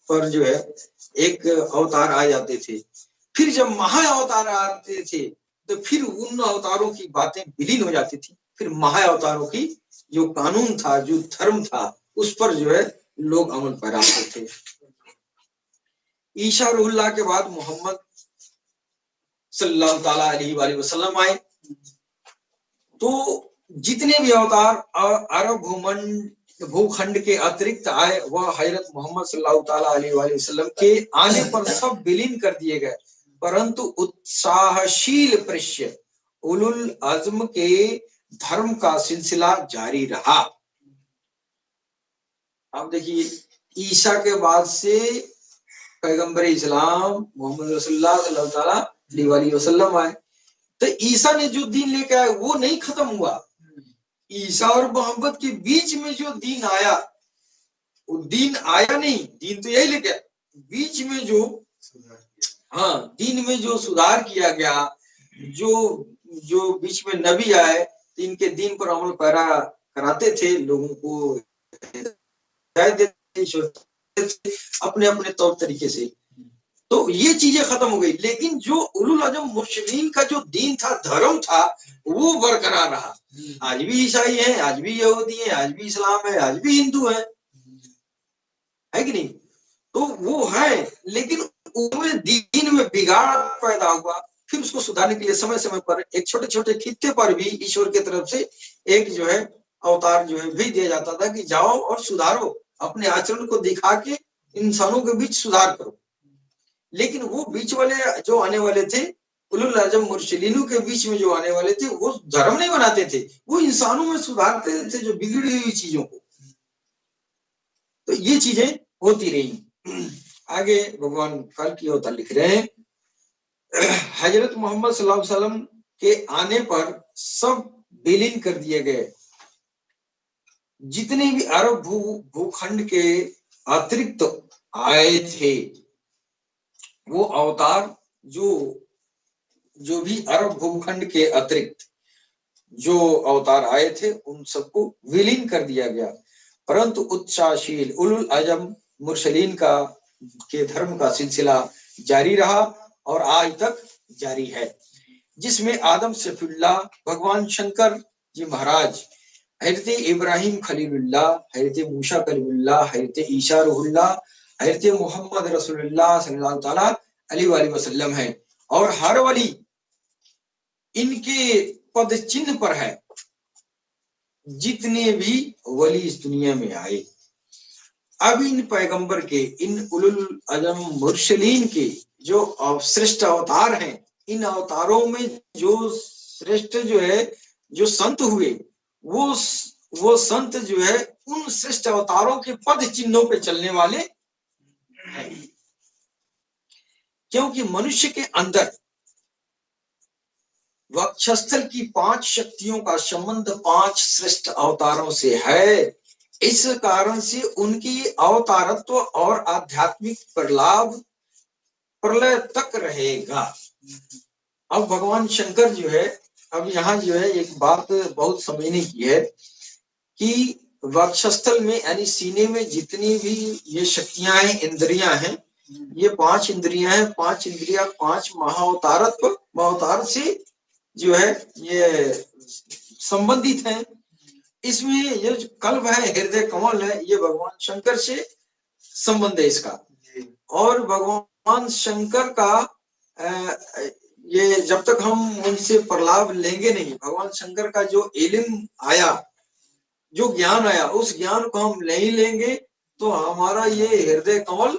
पर जो है एक अवतार आ जाते थे। फिर जब महा अवतार आते थे तो फिर उन अवतारों की बातें विलीन हो जाती थी। फिर महाअवतारों की जो कानून था, जो धर्म था, उस पर जो है लोग अमल पैराते थे। ईसा रूहुल्लाह के बाद मोहम्मद सल्लल्लाहु ताला अलैहि वसल्लम आए। तो जितने भी अवतार अरब भूखंड के अतिरिक्त आए वह हजरत मोहम्मद सल्लल्लाहु ताला अलैहि वसल्लम के आने पर सब विलीन कर दिए गए, परंतु उत्साहशील पृष्य उलुल अज़्म के धर्म का सिलसिला जारी रहा। अब देखिए, ईसा के बाद से पैगंबर इस्लाम मोहम्मद रसूलुल्लाह सल्लल्लाहु ताला अलैहि वसल्लम आए। तो ईसा ने जो दीन लेके आए वो नहीं खत्म हुआ। ईसा और मोहम्मद के बीच में जो दीन आया, वो दीन आया नहीं, दीन तो यही लेके आया। बीच में जो दीन में जो सुधार किया गया, जो बीच में नबी आए, इनके दीन पर अमल पैरा कराते थे, लोगों को अपने अपने तौर तरीके से। तो ये चीजें खत्म हो गई, लेकिन जो उलुल अज़्म मुर्शदीन का जो दीन था, धर्म था, वो बरकरार रहा। आज भी ईसाई हैं, आज भी यहूदी हैं, आज भी इस्लाम है, आज भी हिंदू है कि नहीं? तो वो है, लेकिन उनमें दीन में बिगाड़ पैदा हुआ। फिर उसको सुधारने के लिए समय समय पर एक छोटे छोटे खित्ते पर भी ईश्वर की तरफ से एक जो है अवतार जो है भेज दिया जाता था कि जाओ और सुधारो, अपने आचरण को दिखा के इंसानों के बीच सुधार करो। लेकिन वो बीच वाले जो आने वाले थे, उलुल अज़्म मुर्शदीनों के बीच में जो आने वाले थे, वो धर्म नहीं बनाते थे, वो इंसानों में सुधारते थे जो बिगड़ी हुई चीजों को। तो ये चीजें होती रही। आगे भगवान कल की अवतार लिख रहे हैं, हजरत मोहम्मद सल्लल्लाहु अलैहि वसल्लम के आने पर सब विलीन कर दिए गए। जितने भी अरब भूखंड के अतिरिक्त आए थे, वो अवतार जो भी अरब भूखंड के अतिरिक्त जो अवतार आए थे, उन सबको विलीन कर दिया गया, परंतु उत्साहशील उलुल अज़्म मुर्सलीन के धर्म का सिलसिला जारी रहा और आज तक जारी है, जिसमें आदम सफीउल्लाह, भगवान शंकर जी महाराज, हज़रत इब्राहिम खलीलुल्लाह, हज़रत मूसा कलीमुल्लाह, हज़रत ईसा रूहुल्लाह, हज़रत मोहम्मद रसूलुल्लाह सल्लल्लाहु ताला अलैहि वसल्लम है। और हर वली इनके पद चिन्ह पर है। जितने भी वली इस दुनिया में आए, अब इन पैगंबर के, इन उलुल अज़्म मुर्सलीन के जो श्रेष्ठ अवतार हैं, इन अवतारों में जो श्रेष्ठ जो है, जो संत हुए, वो संत जो है उन श्रेष्ठ अवतारों के पद चिन्हों पे चलने वाले हैं। क्योंकि मनुष्य के अंदर वक्षस्थल की 5 शक्तियों का संबंध 5 श्रेष्ठ अवतारों से है। इस कारण से उनकी अवतारत्व और आध्यात्मिक प्रलाभ प्रलय तक रहेगा। अब भगवान शंकर जो है, अब यहाँ जो है एक बात बहुत समझने की है कि वक्षस्थल में यानी सीने में जितनी भी ये शक्तियां हैं, इंद्रियां हैं, ये 5 इंद्रियां हैं। 5 इंद्रियां 5 महाअवतार से जो है ये संबंधित हैं। इसमें ये जो कल्प है, हृदय कमल है, ये भगवान शंकर से संबंध है इसका। और भगवान शंकर का ये जब तक हम उनसे प्रलाभ लेंगे नहीं, भगवान शंकर का जो इल्म आया, जो ज्ञान आया, उस ज्ञान को हम नहीं लेंगे तो हमारा ये हृदय कमल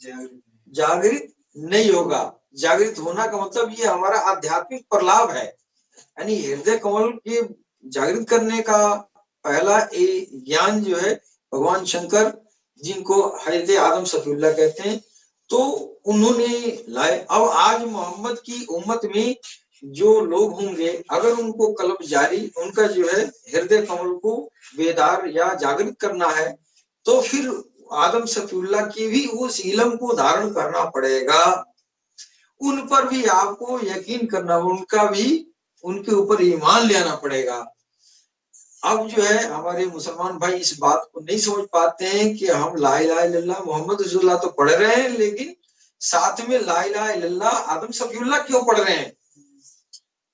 जागृत नहीं होगा। जागृत होना का मतलब ये हमारा आध्यात्मिक प्रलाभ है। यानी हृदय कमल के जागृत करने का पहला ज्ञान जो है भगवान शंकर, जिनको हज़रत आदम सफीउल्लाह कहते हैं, तो उन्होंने लाए। अब आज मोहम्मद की उम्मत में जो लोग होंगे, अगर उनको कल्ब जारी, उनका जो है हृदय कमल को बेदार या जागृत करना है, तो फिर आदम सफीउल्लाह की भी उस इल्म को धारण करना पड़ेगा। उन पर भी आपको यकीन करना, उनका भी उनके ऊपर ईमान ले आना पड़ेगा। अब जो है हमारे मुसलमान भाई इस बात को नहीं समझ पाते हैं कि हम ला इलाहा इल्लल्लाह मोहम्मद रसूलुल्लाह तो पढ़ रहे हैं, लेकिन साथ में ला इलाहा इल्लल्लाह आदम सफीउल्लाह क्यों पढ़ रहे हैं?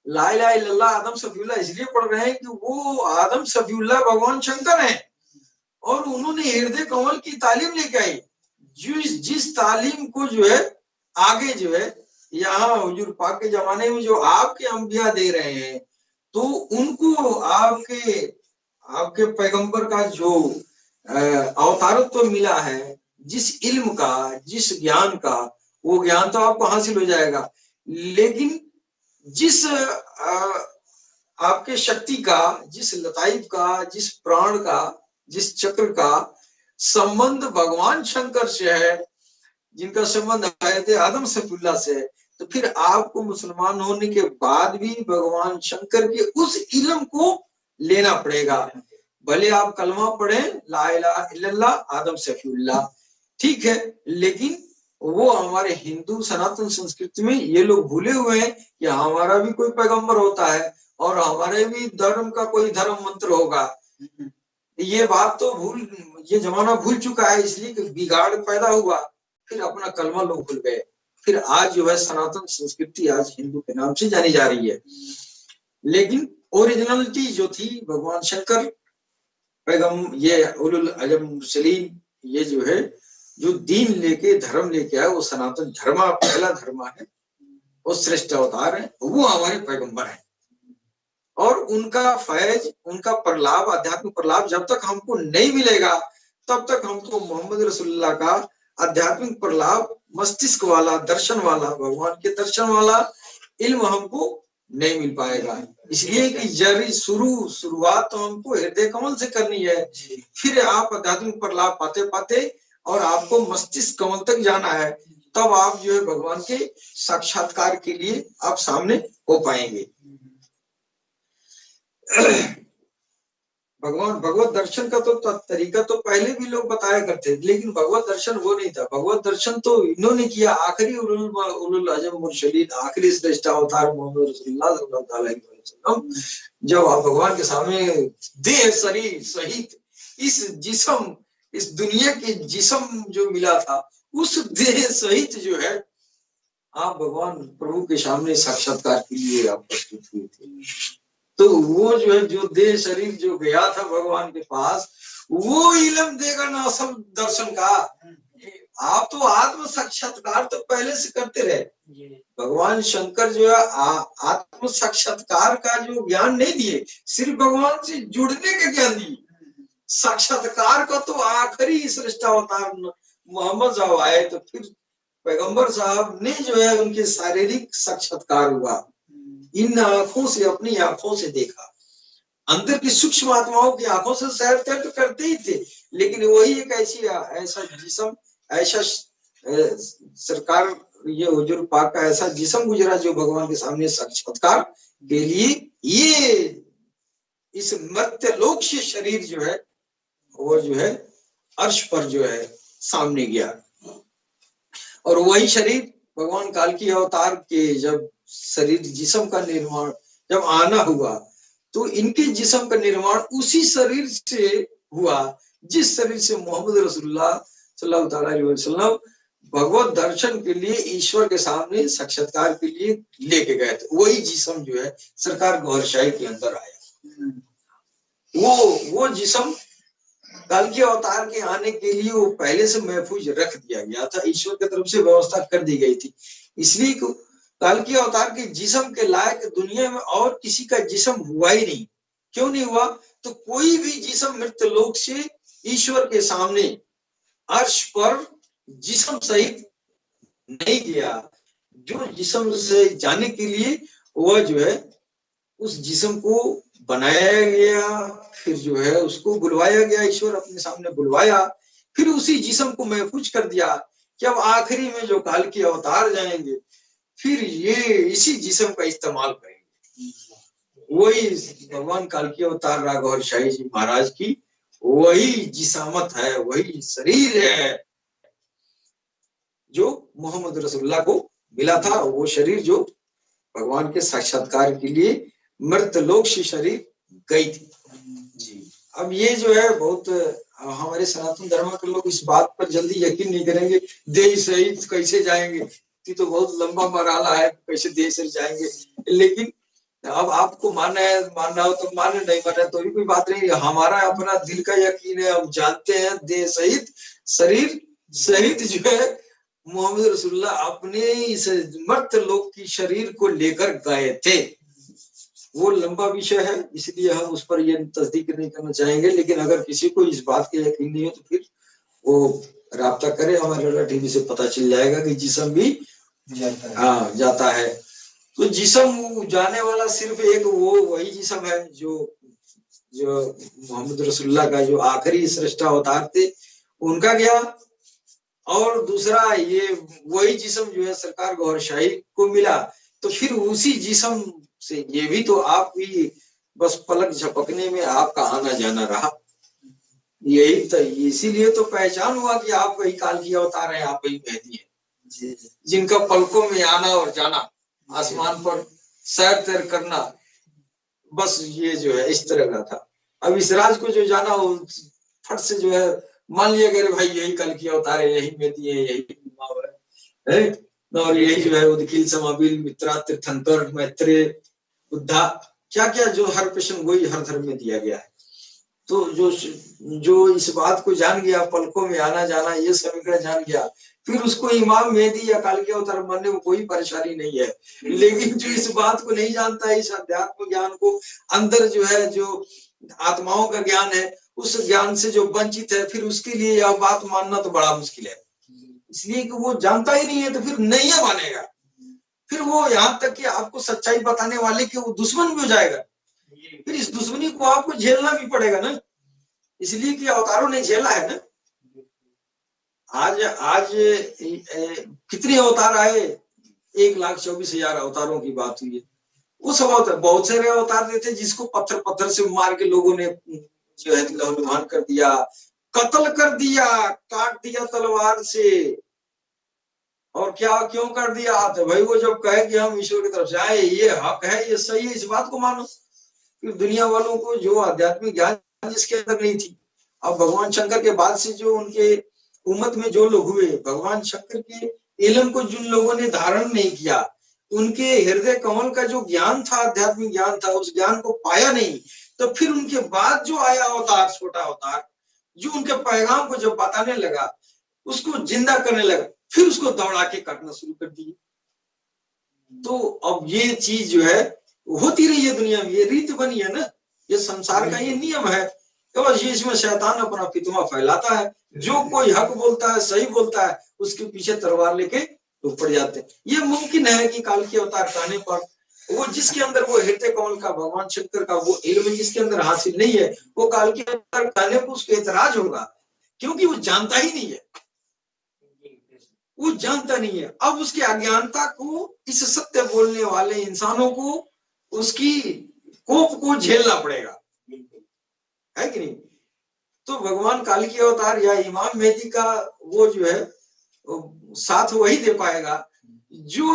ला इलाहा इल्लल्लाह आदम सफीउल्लाह इसलिए पढ़ रहे हैं कि वो आदम सफीउल्लाह भगवान शंकर हैं और उन्होंने हृदय कमल की तालीम लेके आई। जिस तालीम को जो है आगे जो है यहाँ हुजूर पाक के जमाने में जो आपके अंबिया दे रहे हैं, तो उनको आपके पैगंबर का जो अवतारत्व मिला है, जिस इल्म का, जिस ज्ञान का, वो ज्ञान तो आपको हासिल हो जाएगा, लेकिन जिस आपके शक्ति का, जिस लताइफ का, जिस प्राण का, जिस चक्र का संबंध भगवान शंकर से है, जिनका संबंध हज़रत आदम सफीउल्लाह से है, तो फिर आपको मुसलमान होने के बाद भी भगवान शंकर के उस इल्म को लेना पड़ेगा। भले आप कलमा पढ़ें ला इलाहा इल्लल्लाह आदम सफीउल्लाह, ठीक है, लेकिन वो हमारे हिंदू सनातन संस्कृति में ये लोग भूले हुए हैं कि हमारा भी कोई पैगंबर होता है और हमारे भी धर्म का कोई धर्म मंत्र होगा। ये बात तो ये जमाना भूल चुका है, इसलिए कि बिगाड़ पैदा हुआ, फिर अपना कलमा लोग भूल गए। फिर आज जो है सनातन संस्कृति आज हिंदू के नाम से जानी जा रही है, लेकिन ओरिजिनलिटी जो थी भगवान शंकर पैगंबर, ये उलुल अज़म मुरसलीन, ये जो है जो दीन लेके धर्म लेके आए, वो सनातन धर्म पहला धर्म है, वो श्रेष्ठ अवतार है, वो हमारे पैगंबर है। और उनका फैज, उनका प्रलाभ, आध्यात्मिक प्रलाभ जब तक हमको नहीं मिलेगा तब तक हमको मोहम्मद रसूलुल्लाह का आध्यात्मिक प्रलाभ, मस्तिष्क वाला, दर्शन वाला, भगवान के दर्शन वाला इल्म हमको नहीं मिल पाएगा। इसलिए कि जरी शुरुआत तो हमको हृदय कमल से करनी है, फिर आप आध्यात्मिक प्रलाभ पाते पाते और आपको मस्तिष्क कमल तक जाना है, तब आप जो है भगवान के साक्षात्कार के लिए आप सामने हो पाएंगे। भगवत दर्शन का तो तरीका तो पहले भी लोग बताया करते, लेकिन भगवत दर्शन वो नहीं था। भगवत दर्शन तो इन्होंने किया, आखिरी उलुल अज़म मुरसलीन, आखिरी श्रेष्ठ अवतार मोहम्मद रसूलुल्लाह सल्लल्लाहु अलैहि वसल्लम, जब आप भगवान के सामने देह शरीर सहित इस जिस्म, इस दुनिया के जिस्म जो मिला था, उस देह सहित जो है आप भगवान प्रभु के सामने साक्षात्कार के लिए आप प्रस्तुत हुए थे। तो वो जो है, जो देह शरीर जो गया था भगवान के पास, वो इल्म देगा ना असल दर्शन का। आप तो आत्म साक्षात्कार तो पहले से करते रहे। भगवान शंकर जो है आत्म साक्षात्कार का जो ज्ञान नहीं दिए, सिर्फ भगवान से जुड़ने के ज्ञान दिए। साक्षात्कार का तो आखिरी श्रेष्ठ अवतार मोहम्मद साहब आए, तो फिर पैगंबर साहब ने जो है उनके शारीरिक साक्षात्कार हुआ, इन आंखों से, अपनी आंखों से देखा। अंदर की सूक्ष्म आत्माओं की आंखों से सैर तैर तो करते ही थे, लेकिन वही एक ऐसा जिस्म, ऐसा सरकार, ये हुजूर पाक का ऐसा जिस्म गुजरा जो भगवान के सामने साक्षात्कार के लिए ये इस मर्त्य लोक से शरीर जो है वो जो है अर्श पर जो है सामने गया। और वही शरीर भगवान काल की अवतार के जब शरीर जिस्म का निर्माण जब आना हुआ, तो इनके जिस्म का निर्माण उसी शरीर से हुआ जिस शरीर से मोहम्मद रसूलुल्लाह सल्लल्लाहु अलैहि वसल्लम भगवत दर्शन के लिए ईश्वर के सामने साक्षात्कार के लिए लेके गए थे। वही जिस्म जो है सरकार गौरशाही के अंदर आया। वो जिस्म काल के अवतार के आने के लिए वो पहले से महफूज रख दिया गया था, ईश्वर की तरफ से व्यवस्था कर दी गई थी। इसलिए काल के अवतार के जिस्म के लायक दुनिया में और किसी का जिस्म हुआ ही नहीं। क्यों नहीं हुआ? तो कोई भी जिस्म मृत लोक से ईश्वर के सामने अर्श पर जिस्म सहित नहीं गया। जो जिस्म से जाने के लिए वह जो है उस जिस्म को बनाया गया, फिर जो है उसको बुलवाया गया, ईश्वर अपने सामने बुलवाया, फिर उसी जिस्म को महफूज कर दिया कि अब आखिरी में जो काल के अवतार जाएंगे फिर ये इसी जिस्म का इस्तेमाल करेंगे। वही भगवान काल के अवतार राघव शाही जी महाराज की वही जिसामत है, वही शरीर है जो मोहम्मद रसूलुल्लाह को मिला था। वो शरीर जो भगवान के साक्षात्कार के लिए मृत लोक से शरीर गई थी जी। अब ये जो है बहुत हमारे सनातन धर्म के लोग इस बात पर जल्दी यकीन नहीं करेंगे, देह सहित कैसे जाएंगे, तो बहुत लंबा मराला है, कैसे देह से जाएंगे। लेकिन अब आपको मानना हो तो माने, नहीं माने तो भी कोई बात नहीं। हमारा अपना दिल का यकीन है, हम जानते हैं देह सहित शरीर सहित जो है मोहम्मद रसूलुल्लाह अपने इस मर्त लोक की शरीर को लेकर गए थे। वो लंबा विषय है, इसलिए हम उस पर ये तस्दीक नहीं करना चाहेंगे। लेकिन अगर किसी को इस बात के यकीन नहीं है तो फिर वो राब्ता करे, हमारे टीवी से पता चल जाएगा कि जिस्म भी जाता है। तो जिस्म जाने वाला सिर्फ एक वही जिस्म है जो मोहम्मद रसूलुल्लाह का जो आखिरी सृष्टा अवतार थे उनका गया, और दूसरा ये वही जिस्म जो है सरकार गौहर शाही को मिला। तो फिर उसी जिस्म से ये भी तो आप भी बस पलक झपकने में आपका आना जाना रहा। यही तो, इसीलिए तो पहचान हुआ कि आप वही काल की अवतार है, आप वही मेहदी है, जिनका पलकों में आना और जाना, आसमान पर सैर तैर करना, बस ये जो है इस तरह का था। अब इस राज को जो जाना वो फट से जो है मान लिया गया भाई यही कल की अवतार है, यही मेहदी है, यही है, और यही जो है उदकिल समाबिल मित्रा तीर्थंकर मैत्रेय बुद्धा, क्या क्या जो हर प्रश्न वही हर धर्म में दिया गया है। तो जो इस बात को जान गया, पलकों में आना जाना ये समीकरण जान गया, फिर उसको इमाम मेहदी या काल के अवतार मानने में कोई परेशानी नहीं है। लेकिन जो इस बात को नहीं जानता है, इस अध्यात्म ज्ञान को अंदर जो है जो आत्माओं का ज्ञान है उस ज्ञान से जो वंचित है, फिर उसके लिए यह बात मानना तो बड़ा मुश्किल है। इसलिए कि वो जानता ही नहीं है तो फिर नहीं मानेगा। फिर वो यहाँ तक कि आपको सच्चाई बताने वाले के वो दुश्मन भी हो जाएगा, फिर इस दुश्मनी को आपको झेलना भी पड़ेगा ना, इसलिए कि अवतारों ने झेला है ना। आज कितने अवतार आए, 1,24,000 अवतारों की बात हुई है। उस अवतार बहुत सारे अवतार थे जिसको पत्थर पत्थर से मार के लोगों ने जो है लहूलुहान कर दिया, कत्ल कर दिया, काट दिया तलवार से। और क्या क्यों कर दिया? तो भाई वो जब कहे कि हम ईश्वर की तरफ से आए, ये हक है, ये सही है, इस बात को मानो। फिर दुनिया वालों को जो आध्यात्मिक ज्ञान जिसके अंदर नहीं थी, अब भगवान शंकर के बाद से जो उनके उम्मत में जो लोग हुए, भगवान शंकर के इल्म को जिन लोगों ने धारण नहीं किया, उनके हृदय कमल का जो ज्ञान था, आध्यात्मिक ज्ञान था, उस ज्ञान को पाया नहीं, तो फिर उनके बाद जो आया अवतार, छोटा अवतार, जो उनके पैगाम को जब बताने लगा, उसको जिंदा करने लगा, फिर उसको दौड़ा के काटना शुरू कर दिए। तो अब ये चीज जो है होती रही है दुनिया में, ये रीत बनी है ना, ये संसार का ये नियम है। तो बस ये इसमें शैतान अपना फितवा फैलाता है, जो कोई हक बोलता है, सही बोलता है, उसके पीछे तलवार लेके तो पड़ जाते हैं। ये मुमकिन है कि काल के अवतार कहने पर वो जिसके अंदर वो हृदय कमल का, भगवान शंकर का वो इल्म जिसके अंदर हासिल नहीं है, वो काल के अवतार कहने पर उसको एतराज होगा, क्योंकि वो जानता ही नहीं है, वो जानता नहीं है। अब उसकी अज्ञानता को, इस सत्य बोलने वाले इंसानों को उसकी कोप को झेलना पड़ेगा, है कि नहीं? तो भगवान काल की अवतार या इमाम मेहदी का वो जो है साथ वही दे पाएगा जो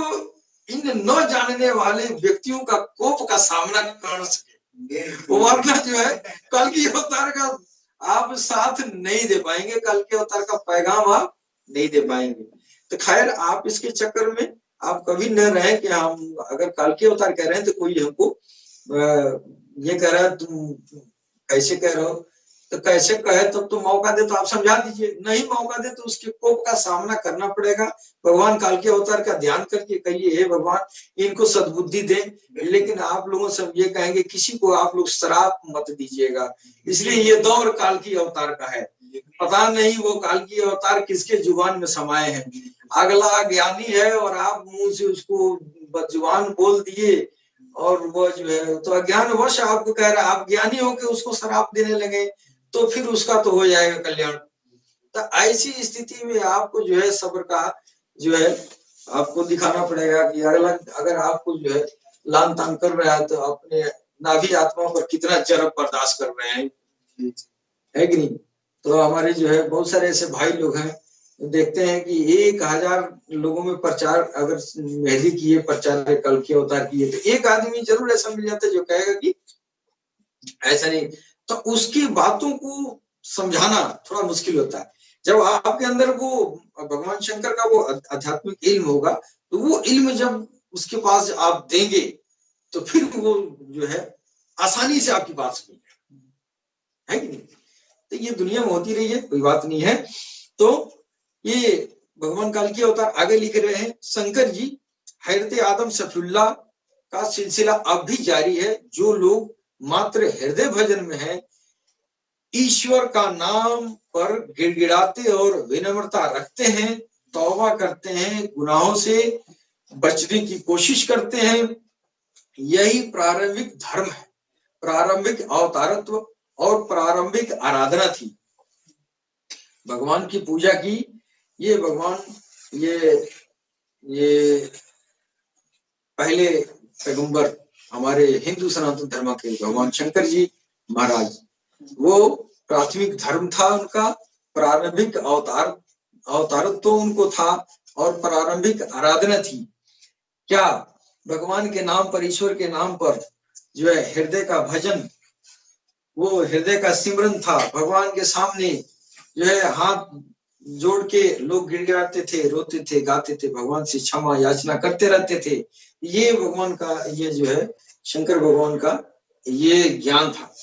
इन न जानने वाले व्यक्तियों का कोप का सामना कर सके। वरना जो है कल की अवतार का आप साथ नहीं दे पाएंगे, कल के अवतार का पैगाम आप नहीं दे पाएंगे। तो खैर, आप इसके चक्कर में आप कभी न रहे कि हम अगर काल के अवतार कह रहे हैं तो कोई हमको ये कह रहा है तुम कैसे कह रहे हो, तो कैसे कहे तब तो मौका दे तो आप समझा दीजिए, नहीं मौका दे तो उसके कोप का सामना करना पड़ेगा। भगवान काल के अवतार का ध्यान करके कहिए, हे भगवान इनको सद्बुद्धि दें। लेकिन आप लोगों से ये कहेंगे किसी को आप लोग शराप मत दीजिएगा, इसलिए ये दौर काल की अवतार का है। पता नहीं वो काल की अवतार किसके जुबान में समाये हैं। अगला ज्ञानी है और आप मुंह से उसको बदजुबान बोल दिए, और वो जो है तो अज्ञानवश आपको कह रहा है, आप ज्ञानी होकर उसको शराप देने लगे तो फिर उसका तो हो जाएगा कल्याण। तो ऐसी स्थिति में आपको जो है सब्र का जो है आपको दिखाना पड़ेगा कि अगर आपको जो है लान तान कर रहा है तो अपने नाभि आत्मा पर कितना जरब बर्दाश्त कर रहे हैं, है कि नहीं? तो हमारे जो है बहुत सारे ऐसे भाई लोग हैं, देखते हैं कि 1000 लोगों में प्रचार अगर मेहदी किए, प्रचार कल के अवतार किए, तो एक आदमी जरूर ऐसा मिल जाता है जो कहेगा कि ऐसा नहीं। तो उसकी बातों को समझाना थोड़ा मुश्किल होता है। जब आपके अंदर वो भगवान शंकर का वो आध्यात्मिक इल्म होगा, तो वो इल्म जब उसके पास आप देंगे तो फिर वो जो है आसानी से आपकी बात सुनी है कि नहीं। तो ये दुनिया में होती रही है, कोई बात नहीं है। तो ये भगवान काल की अवतार आगे लिख रहे हैं शंकर जी, हैरत आदम सफीउल्लाह का सिलसिला अब भी जारी है। जो लोग मात्र हृदय भजन में है, ईश्वर का नाम पर गिड़गिड़ाते और विनम्रता रखते हैं, तौबा करते हैं, गुनाहों से बचने की कोशिश करते हैं, यही प्रारंभिक धर्म है, प्रारंभिक अवतारत्व और प्रारंभिक आराधना थी। भगवान की पूजा की, ये भगवान ये पहले पैगंबर हमारे हिंदू सनातन धर्म के भगवान शंकर जी महाराज, वो प्राथमिक धर्म था उनका, प्रारंभिक अवतारत्व तो उनको था और प्रारंभिक आराधना थी। क्या भगवान के नाम पर, ईश्वर के नाम पर जो है हृदय का भजन, वो हृदय का सिमरन था। भगवान के सामने जो है हाथ जोड़ के लोग गिड़गिड़ाते थे, रोते थे, गाते थे, भगवान से क्षमा याचना करते रहते थे। ये भगवान का, ये जो है शंकर भगवान का ये ज्ञान था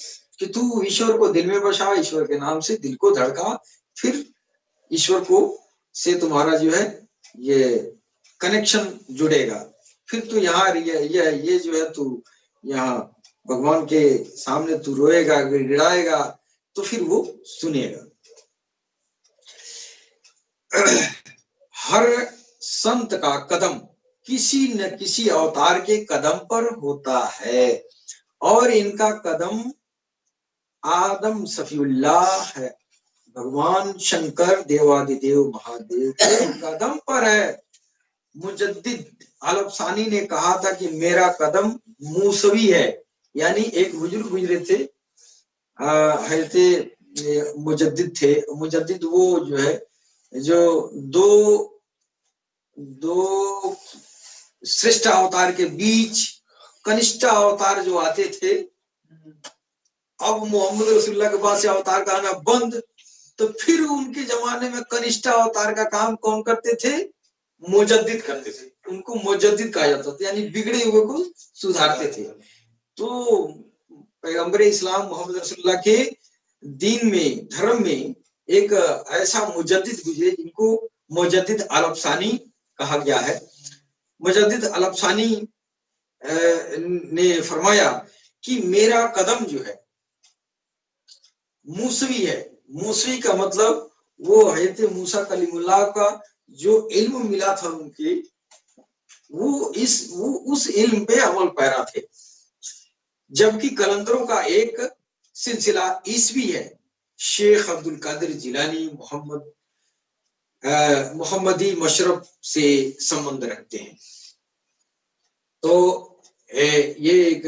कि तू ईश्वर को दिल में बसा, ईश्वर के नाम से दिल को धड़का, फिर ईश्वर को से तुम्हारा जो है ये कनेक्शन जुड़ेगा। फिर तू यहाँ ये जो है तू यहाँ भगवान के सामने तू रोएगा, गिड़गिड़ाएगा, तो फिर वो सुनेगा। हर संत का कदम किसी न किसी अवतार के कदम पर होता है और इनका कदम आदम सफीउल्लाह है, भगवान शंकर देवादिदेव महादेव के कदम पर है। मुजद्दिद अलफसानी ने कहा था कि मेरा कदम मूसवी है, यानी एक बुजुर्ग गुजरे थे, मुजद्दिद थे। मुजद्दिद वो जो है जो दो श्रेष्ठ अवतार के बीच कनिष्ठ अवतार जो आते थे, अब मोहम्मद रसूलुल्लाह के बाद से अवतार का आना बंद, तो फिर उनके जमाने में कनिष्ठ अवतार का काम कौन करते थे? मुजद्दिद करते थे। उनको मुजद्दिद कहा जाता था, यानी बिगड़े हुए को सुधारते थे। तो पैगंबर इस्लाम मोहम्मद रसूलुल्लाह के दीन में, धर्म में एक ऐसा मुजद्दिद गुजरे जिनको मुजद्दिद अलफसानी कहा गया है। मुजद्दिद अलफसानी ने फरमाया कि मेरा कदम जो है मूसवी है। मूसवी का मतलब वो हज़रत मूसा कलीमुल्लाह का जो इल्म मिला था उनके, वो उस इल्म पे अमल पैरा थे। जबकि कलंदरों का एक सिलसिला ईसवी है, शेख अब्दुल कादिर जिलानी मोहम्मदी मशरफ से संबंध रखते हैं। तो ये एक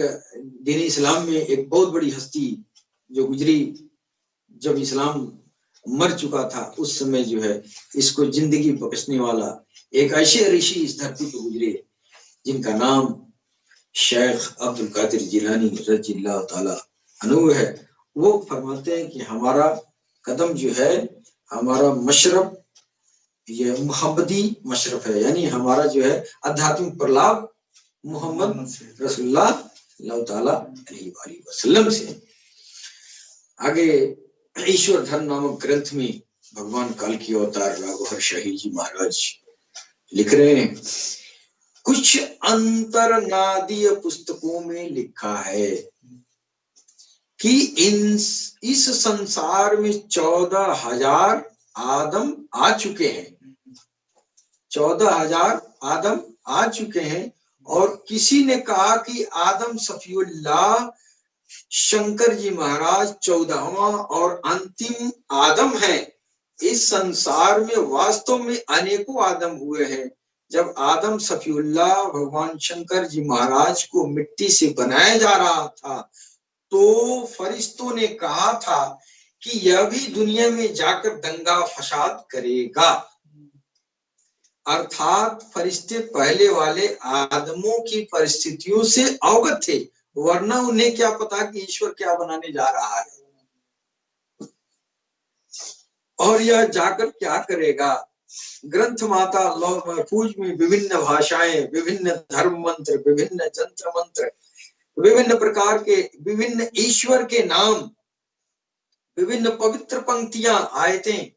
दीन इस्लाम में एक बहुत बड़ी हस्ती जो गुजरी, जब इस्लाम मर चुका था उस समय जो है इसको जिंदगी बख्शने वाला एक ऐसे ऋषि इस धरती पर गुजरे जिनका नाम शेख अब्दुल कादिर जिलानी रज़ियल्लाहु ताला अन्हु है। वो फरमाते हैं कि हमारा कदम जो है, हमारा मशरफ ये मोहम्मदी मशरफ है, यानी हमारा जो है आध्यात्मिक प्रलाप मोहम्मद रसूलुल्लाह सल्लल्लाहु ताला अलैहि वसल्लम से। आगे ईश्वर धर्म नामक ग्रंथ में भगवान काल की अवतार राघव शाही जी महाराज लिख रहे हैं, कुछ अंतरनादीय पुस्तकों में लिखा है कि इस संसार में 14,000 आदम आ चुके हैं, 14,000 आदम आ चुके हैं। और किसी ने कहा कि आदम सफीउल्लाह शंकर जी महाराज 14वां और अंतिम आदम है। इस संसार में वास्तव में अनेकों आदम हुए हैं। जब आदम सफीउल्लाह भगवान शंकर जी महाराज को मिट्टी से बनाया जा रहा था तो फरिश्तों ने कहा था कि यह भी दुनिया में जाकर दंगा फसाद करेगा। अर्थात फरिश्ते पहले वाले आदमों की परिस्थितियों से अवगत थे, वरना उन्हें क्या पता कि ईश्वर क्या बनाने जा रहा है और यह जाकर क्या करेगा। ग्रंथ माता लौह महफूज में विभिन्न भाषाएं, विभिन्न धर्म मंत्र, विभिन्न जंत्र मंत्र विभिन्न प्रकार के, विभिन्न ईश्वर के नाम, विभिन्न पवित्र पंक्तियां, आयतें,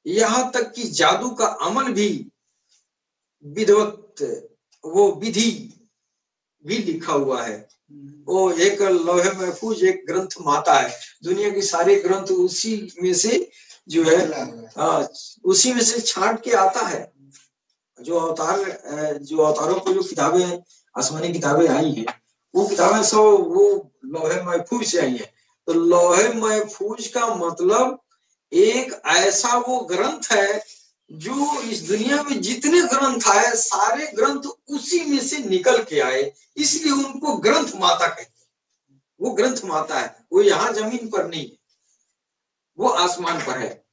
यहाँ तक कि जादू का अमल भी विधिवत, वो विधि भी लिखा हुआ है। वो एक लौहे महफूज, एक ग्रंथ माता है। दुनिया के सारे ग्रंथ उसी में से जो है उसी में से छांट के आता है। जो अवतारों को जो किताबें, आसमानी किताबें आई हैं, वो किताबें सब वो लौहे महफूज से आई है। तो लौहे महफूज का मतलब एक ऐसा वो ग्रंथ है जो इस दुनिया में जितने ग्रंथ आए सारे ग्रंथ उसी में से निकल के आए, इसलिए उनको ग्रंथ माता कहते हैं। वो ग्रंथ माता है, वो यहाँ जमीन पर नहीं है, वो आसमान पर है।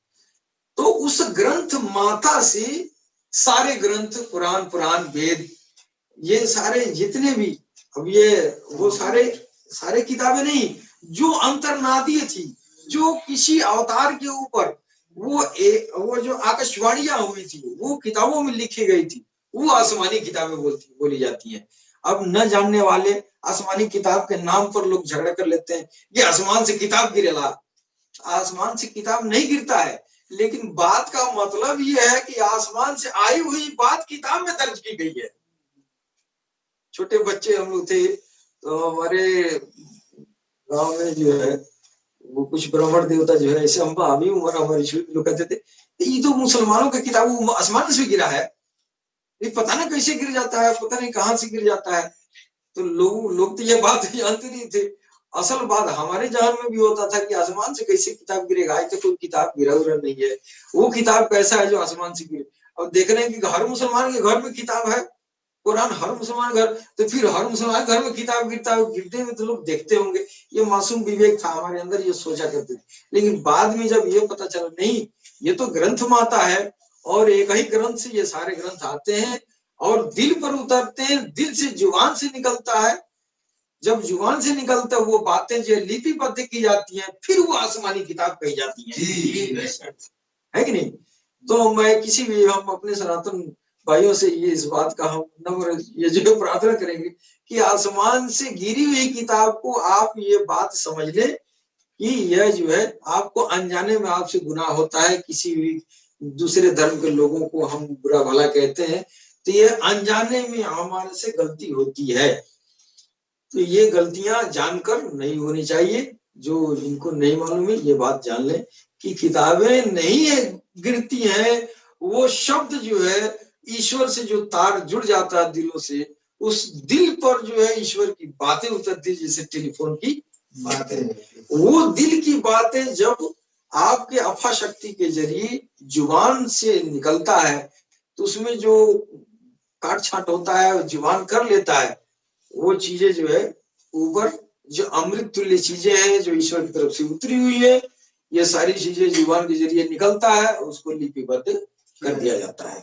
तो उस ग्रंथ माता से सारे ग्रंथ, पुराण, वेद, ये सारे जितने भी, अब ये वो सारे किताबें नहीं, जो अंतर्नादीय थी, जो किसी अवतार के ऊपर वो जो आकाशवाणियां हुई थी, वो किताबों में लिखी गई थी, वो आसमानी किताबें बोली जाती हैं। अब न जानने वाले आसमानी किताब के नाम पर लोग झगड़ा कर लेते हैं, ये आसमान से किताब गिरेला। आसमान से किताब नहीं गिरता है, लेकिन बात का मतलब ये है कि आसमान से आई हुई बात किताब में दर्ज की गई है। छोटे बच्चे हम लोग थे तो हमारे गांव में जो है वो कुछ ब्राह्मण देवता जो है, ऐसे हम अभी उम्र हमारी लोग कहते थे ये तो मुसलमानों का किताब आसमान से गिरा है, ये पता नहीं कैसे गिर जाता है, पता नहीं कहाँ से गिर जाता है। तो लोग तो ये बात जानते नहीं थे। असल बात हमारे जहन में भी होता था कि आसमान से कैसे किताब गिरेगा, तो कोई किताब गिरा हुआ नहीं है, वो किताब कैसा है जो आसमान से गिरे। अब देख रहे हैं कि हर मुसलमान के घर में किताब है, कुरान हर मुसलमान घर, तो फिर हर मुसलमान घर में किताब गिरता है, गिरते हुए तो लोग देखते होंगे। ये मासूम विवेक था हमारे अंदर, ये सोचा करते थे। लेकिन बाद में जब ये पता चला नहीं, ये तो ग्रंथ माता है और एक ही ग्रंथ से ये सारे ग्रंथ आते हैं और दिल पर उतरते हैं, दिल से जुबान से निकलता है। जब जुबान से निकलता है वो बातें जो लिपिबद्ध की जाती हैं, फिर वो आसमानी किताब कही जाती है कि नहीं। तो मैं किसी भी, हम अपने सनातन भाइयों से ये इस बात का हम नम्र ये जो प्रार्थना करेंगे कि आसमान से गिरी हुई किताब को आप ये बात समझ ले कि यह जो है आपको अनजाने में आपसे गुनाह होता है। किसी भी दूसरे धर्म के लोगों को हम बुरा भला कहते हैं, तो ये अनजाने में हमारे से गलती होती है। तो ये गलतियां जानकर नहीं होनी चाहिए। जो जिनको नहीं मालूम है ये बात जान ले कि किताबें नहीं है गिरती हैं, वो शब्द जो है ईश्वर से जो तार जुड़ जाता है दिलों से, उस दिल पर जो है ईश्वर की बातें उतरती है, जैसे टेलीफोन की बातें। वो दिल की बातें जब आपके अफा शक्ति के जरिए जुबान से निकलता है, तो उसमें जो काट छाट होता है, जुबान कर लेता है, वो चीजें जो है ऊपर जो अमृत तुल्य चीजें हैं जो ईश्वर की तरफ से उतरी हुई है, ये सारी चीजें जुबान के जरिए निकलता है, उसको लिपिबद्ध कर दिया जाता है।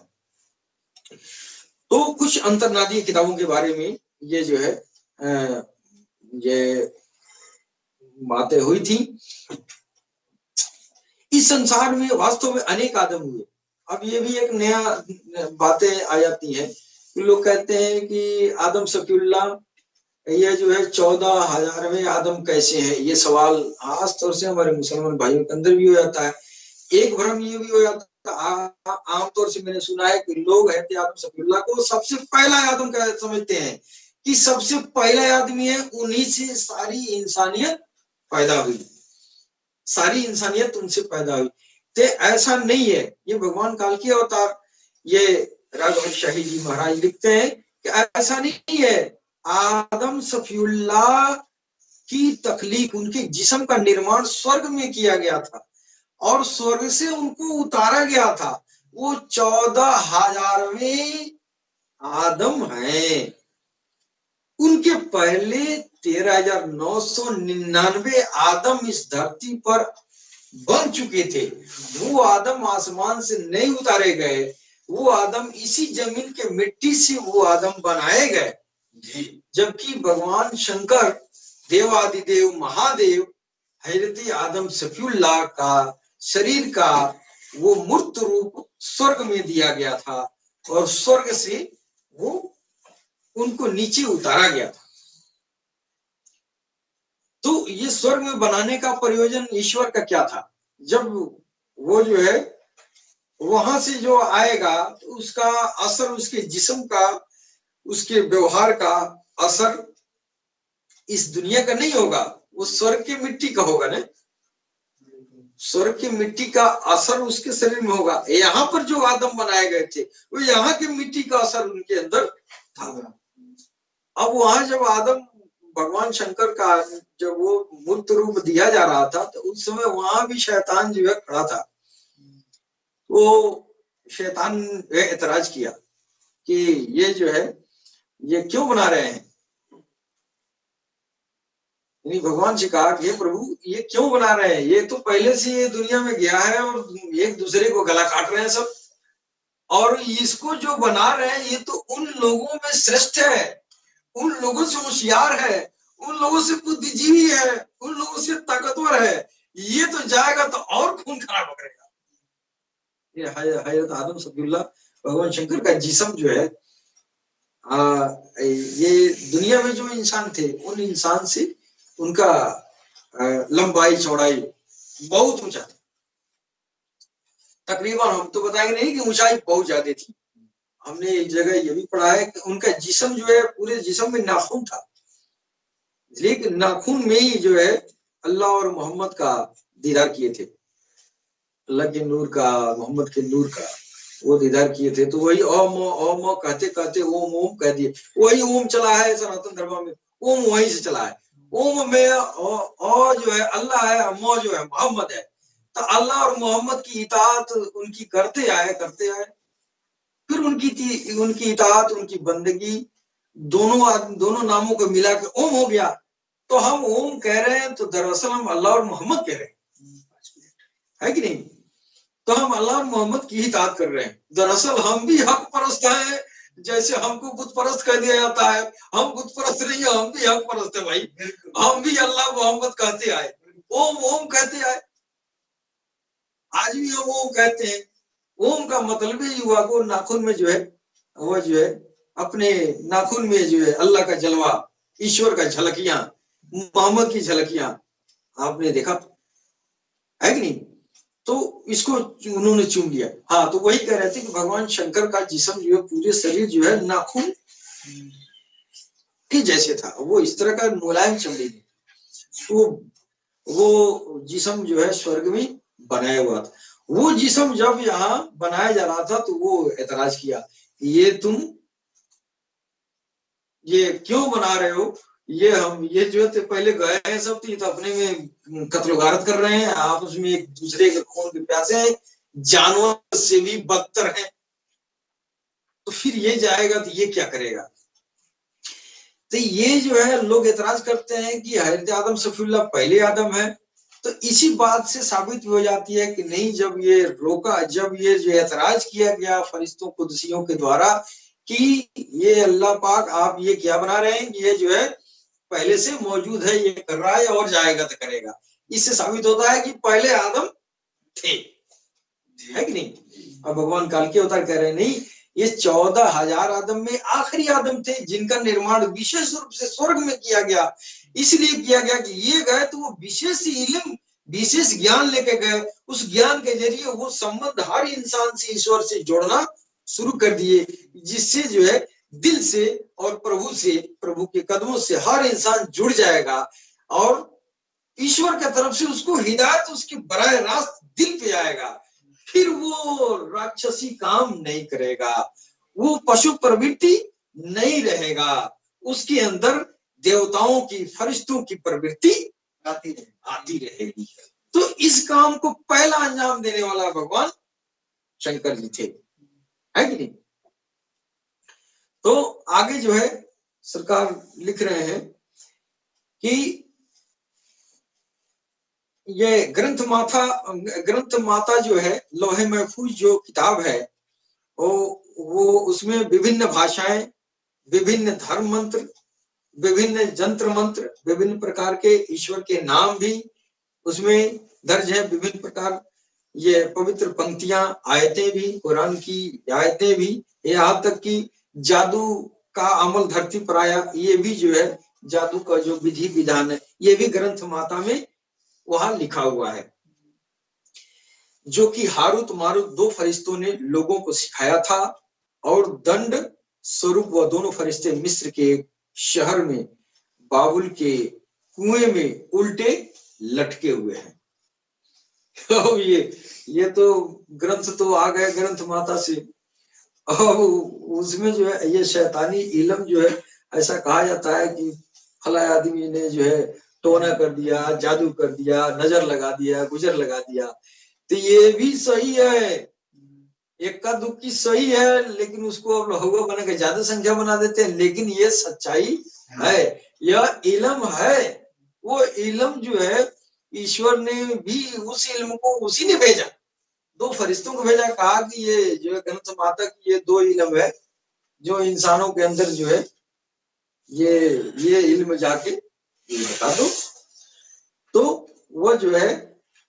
तो कुछ अंतर्नादीय किताबों के बारे में ये जो है ये बातें हुई थी। इस संसार में वास्तव में अनेक आदम हुए। अब ये भी एक नया बातें आ जाती हैं। लोग कहते हैं कि आदम सफीउल्लाह ये जो है 14,000वें आदम कैसे हैं, ये सवाल खास तौर से हमारे मुसलमान भाइयों के अंदर भी हो जाता है। एक भ्रम ये भी हो जाता है, आमतौर से मैंने सुना है कि लोग हैं कि आदम सफीउल्लाह को सबसे पहला आदम का समझते हैं कि सबसे पहला आदमी है, उन्हीं से सारी इंसानियत पैदा हुई, सारी इंसानियत उनसे पैदा हुई। तो ऐसा नहीं है, ये भगवान काल की अवतार, ये राघव शाही जी महाराज लिखते हैं कि ऐसा नहीं है। आदम सफीउल्लाह की तख्लीक, उनके जिस्म का निर्माण स्वर्ग में किया गया था और स्वर्ग से उनको उतारा गया था। वो 14,000वें आदम हैं। उनके पहले 13,999 आदम इस धरती पर बन चुके थे। वो आदम आसमान से नहीं उतारे गए, वो आदम इसी जमीन के मिट्टी से वो आदम बनाए गए। जबकि भगवान शंकर देवादिदेव महादेव हजरत आदम सफीउल्लाह का शरीर का वो मूर्त रूप स्वर्ग में दिया गया था और स्वर्ग से वो उनको नीचे उतारा गया था। तो ये स्वर्ग में बनाने का प्रयोजन ईश्वर का क्या था? जब वो जो है वहां से जो आएगा तो उसका असर उसके जिस्म का, उसके व्यवहार का असर इस दुनिया का नहीं होगा, वो स्वर्ग की मिट्टी का होगा ना। स्वर्ग की मिट्टी का असर उसके शरीर में होगा। यहाँ पर जो आदम बनाए गए थे वो यहाँ की मिट्टी का असर उनके अंदर था। अब वहां जब आदम भगवान शंकर का जब वो मूर्त रूप दिया जा रहा था तो उस समय वहां भी शैतान जो है खड़ा था। वो शैतान ने एतराज किया कि ये जो है ये क्यों बना रहे हैं। भगवान से कहा कि प्रभु ये क्यों बना रहे हैं, ये तो पहले से ये दुनिया में गया है और एक दूसरे को गला काट रहे हैं सब, और इसको जो बना रहे हैं ये तो उन लोगों में श्रेष्ठ है, उन लोगों से होशियार है, उन लोगों से बुद्धिजीवी है, उन लोगों से ताकतवर है, ये तो जाएगा तो और खून खराब करेगा। ये हजरत आदम सफीउल्लाह भगवान शंकर का जिस्म जो है ये दुनिया में जो इंसान थे उन इंसान से उनका लंबाई चौड़ाई बहुत ऊंचा था। तकरीबन हम तो बताएंगे नहीं कि ऊंचाई बहुत ज्यादा थी, हमने एक जगह ये भी पढ़ा है कि उनका जिस्म जो है पूरे जिस्म में नाखून था, लेकिन नाखून में ही जो है अल्लाह और मोहम्मद का दीदार किए थे, अल्लाह के नूर का, मोहम्मद के नूर का वो दीदार किए थे। तो वही ओम कहते कहते ओम ओम कह दिए, वही ओम चला है सनातन धर्म में, ओम वहीं से चला है। ओम में ओ जो है अल्लाह है, मो जो है मोहम्मद है, तो अल्लाह और मोहम्मद की इताअत उनकी करते आए, फिर उनकी इताअत उनकी बंदगी दोनों नामों को मिला के ओम हो गया। तो हम ओम कह रहे हैं तो दरअसल हम अल्लाह और मोहम्मद कह रहे हैं, है कि नहीं? तो हम अल्लाह और मोहम्मद की इताअत कर रहे हैं। दरअसल हम भी हक परस्त हैं, जैसे हमको बुत परस्त कह दिया जाता है, हम बुत परस्त नहीं है, हम भी हक परस्त है भाई, हम भी अल्लाह मोहम्मद कहते आए, ओम ओम कहते आए, आज भी हम ओम कहते हैं। ओम का मतलब ही हुआ को नाखून में जो है वो जो है अपने नाखून में जो है अल्लाह का जलवा, ईश्वर का झलकियां, मोहम्मद की झलकियां आपने देखा है कि नहीं? तो इसको उन्होंने चुन लिया। हाँ, तो वही कह रहे थे कि भगवान शंकर का जिस्म जो है पूरे शरीर जो है नाखून के जैसे था, वो इस तरह का मुलायम चमड़ी में, तो वो जिस्म जो है स्वर्ग में बनाया हुआ था। वो जिस्म जब यहाँ बनाया जा रहा था तो वो एतराज किया, ये तुम ये क्यों बना रहे हो, ये जो है पहले गए हैं सब, तो अपने में कत्ल-गारत कर रहे हैं, आपस में एक दूसरे के खून के प्यासे हैं, जानवर से भी बदतर हैं, तो फिर ये जाएगा तो ये क्या करेगा? तो ये जो है लोग एतराज करते हैं कि हजरत आदम सफीउल्लाह पहले आदम है। तो इसी बात से साबित हो जाती है कि नहीं, जब ये जो एतराज किया गया फरिश्तों कुदसियों के द्वारा कि ये अल्लाह पाक आप ये क्या बना रहे हैं, ये जो है पहले से मौजूद है, ये कर रहा है और जाएगा तो करेगा, इससे साबित होता है कि पहले आदम थे, है कि नहीं? अब भगवान काल के अवतार कह रहे हैं नहीं, ये 14,000 आदम में आखिरी आदम थे जिनका निर्माण विशेष रूप से स्वर्ग में किया गया। इसलिए किया गया कि ये गए तो वो विशेष इल्म, विशेष ज्ञान लेके गए, उस ज्ञान के जरिए वो संबंध हर इंसान से ईश्वर से जोड़ना शुरू कर दिए, जिससे जो है दिल से और प्रभु के कदमों से हर इंसान जुड़ जाएगा और ईश्वर की तरफ से उसको हिदायत उसके बराह रास्त दिल पे आएगा। फिर वो राक्षसी काम नहीं करेगा, वो पशु प्रवृत्ति नहीं रहेगा, उसके अंदर देवताओं की, फरिश्तों की प्रवृत्ति आती रहेगी। तो इस काम को पहला अंजाम देने वाला भगवान शंकर जी थे, है कि नहीं? तो आगे जो है सरकार लिख रहे हैं कि ये ग्रंथ माता जो है, लौहे महफूज जो किताब है, वो उसमें विभिन्न भाषाएं, विभिन्न धर्म मंत्र, विभिन्न जंत्र मंत्र, विभिन्न प्रकार के ईश्वर के नाम भी उसमें दर्ज है, विभिन्न प्रकार ये पवित्र पंक्तियां, आयतें भी, कुरान की आयतें भी, यहाँ तक कि जादू का अमल धरती पर आया, ये भी जो है जादू का जो विधि विधान है ये भी ग्रंथ माता में वहां लिखा हुआ है, जो कि हारुत मारुत दो फरिश्तों ने लोगों को सिखाया था और दंड स्वरूप वह दोनों फरिश्ते मिस्र के शहर में बाबुल के कुएं में उल्टे लटके हुए हैं। अब ये तो ग्रंथ तो आ गए ग्रंथ माता से। अब उसमें जो है ये शैतानी इलम जो है, ऐसा कहा जाता है कि फला आदमी ने जो है टोना कर दिया, जादू कर दिया, नजर लगा दिया, गुजर लगा दिया, तो ये भी सही है, इक्का दुक्की सही है, लेकिन उसको अब हुआ बना के ज्यादा संख्या बना देते हैं। लेकिन ये सच्चाई है, यह इलम है। वो इलम जो है ईश्वर ने भी उस इल्म को उसी ने भेजा, दो फरिश्तों को भेजा, कहा कि ये जो है ग्रंथ माता की ये दो इल्म है जो इंसानों के अंदर जो है ये इल्म जाके बता दो। तो वो जो है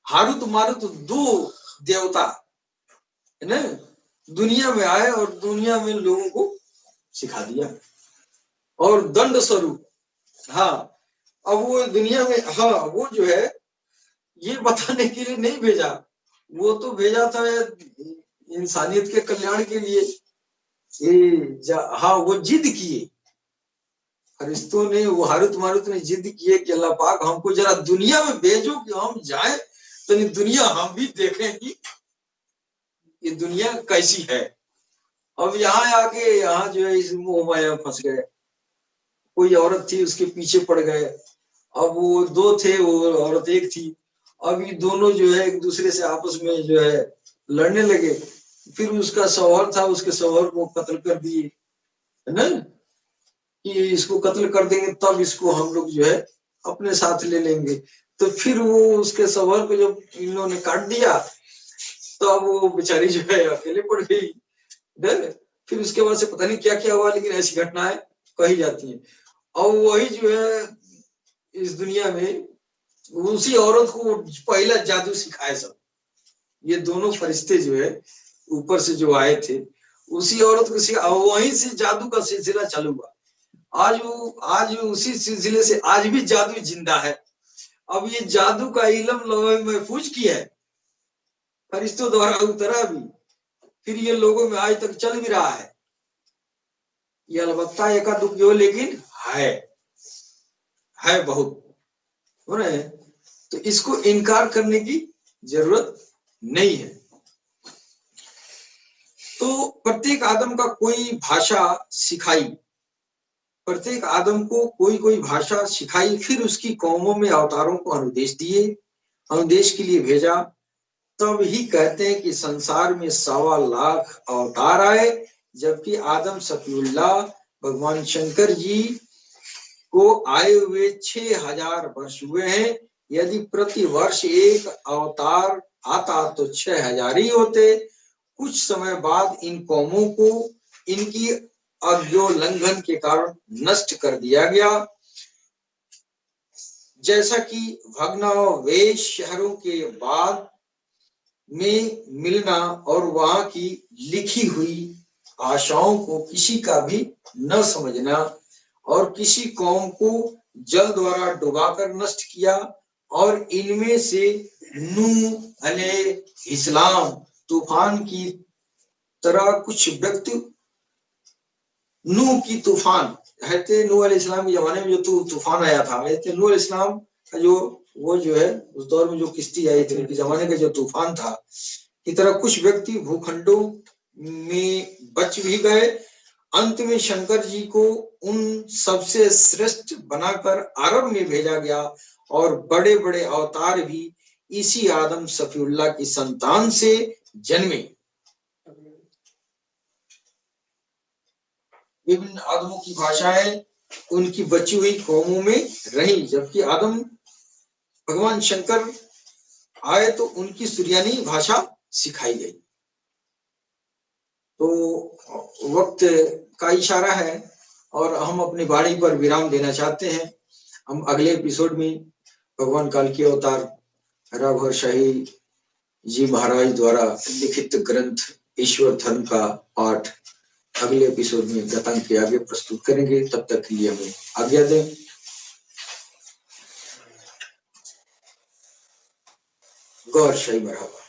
हारुत मारुत दो देवता है ना दुनिया में आए और दुनिया में लोगों को सिखा दिया और दंड स्वरूप। हाँ, अब वो दुनिया में, हाँ वो जो है ये बताने के लिए नहीं भेजा, वो तो भेजा था इंसानियत के कल्याण के लिए। हाँ, वो जिद किए फरिश्तों ने, वो हारुत मारुत ने जिद किए कि अल्लाह पाक हमको जरा दुनिया में भेजो कि हम जाएं, तो नहीं दुनिया हम भी देखें कि ये दुनिया कैसी है। अब यहाँ आके यहाँ जो है इस मोह माया फंस गए, कोई औरत थी उसके पीछे पड़ गए, अब वो दो थे, वो औरत एक थी, अब ये दोनों जो है एक दूसरे से आपस में जो है लड़ने लगे। फिर उसका शौहर था, उसके शौहर को कत्ल कर दिए, है ना, कि इसको कत्ल कर देंगे तब इसको हम लोग जो है अपने साथ ले लेंगे। तो फिर वो उसके शौहर को जब इन लोगों ने काट दिया तो अब वो बेचारी जो है अकेले पड़ गई। फिर उसके बाद से पता नहीं क्या क्या हुआ, लेकिन ऐसी घटनाएं कही जाती हैं। और वही जो है इस दुनिया में उसी औरत को पहला जादू सिखाए सब, ये दोनों फरिश्ते जो है ऊपर से जो आए थे उसी औरत को सिखा, वहीं से जादू का सिलसिला चालू हुआ। आज उसी सिलसिले से आज भी जादू जिंदा है। अब ये जादू का इल्म लोगों में महफूज किया है, फरिश्तों द्वारा उतरा भी, फिर ये लोगों में आज तक चल भी रहा है। ये अलबत्ता एका दुख जो, लेकिन है बहुत हो रहे हैं, तो इसको इनकार करने की जरूरत नहीं है। तो प्रत्येक आदम का कोई भाषा सिखाई, प्रत्येक आदम को कोई भाषा सिखाई, फिर उसकी कौमों में अवतारों को अनुदेश दिए, अनुदेश के लिए भेजा। तब ही कहते हैं कि संसार में 1.25 लाख अवतार आए, जबकि आदम सफीउल्लाह भगवान शंकर जी को आए हुए 6000 वर्ष हुए हैं। यदि प्रति वर्ष एक अवतार आता तो 6000 ही होते। कुछ समय बाद इन कौमों को इनकी अज्ञोल्लंघन के कारण नष्ट कर दिया गया, जैसा कि भग्नावशेष शहरों के बाद में मिलना और वहां की लिखी हुई आशाओं को किसी का भी न समझना, और किसी कौम को जल द्वारा डुबाकर नष्ट किया, और इनमें से नूह अलैहिस्सलाम तूफान की तरह कुछ व्यक्ति, नूह की तूफान है, नूह अलैहिस्सलाम के जमाने में जो तूफान आया था, नूह अलैहिस्सलाम का जो वो जो है उस दौर में जो किश्ती आई थी उनके जमाने का जो तूफान था, की तरह कुछ व्यक्ति भूखंडों में बच भी गए। अंत में शंकर जी को उन सबसे श्रेष्ठ बनाकर अरब में भेजा गया, और बड़े बड़े अवतार भी इसी आदम सफीउल्लाह की संतान से जन्मे। विभिन्न आदमों की भाषाएं उनकी बची हुई कौमों में रही, जबकि आदम भगवान शंकर आए तो उनकी सुरियानी भाषा सिखाई गई। तो वक्त का इशारा है और हम अपनी वाणी पर विराम देना चाहते हैं। हम अगले एपिसोड में भगवान काल्की अवतार राघव शाही जी महाराज द्वारा लिखित ग्रंथ ईश्वर धर्म का पाठ अगले एपिसोड में गतांक के आगे प्रस्तुत करेंगे। तब तक के लिए हमें आज्ञा दें। गौर सही मरहबा।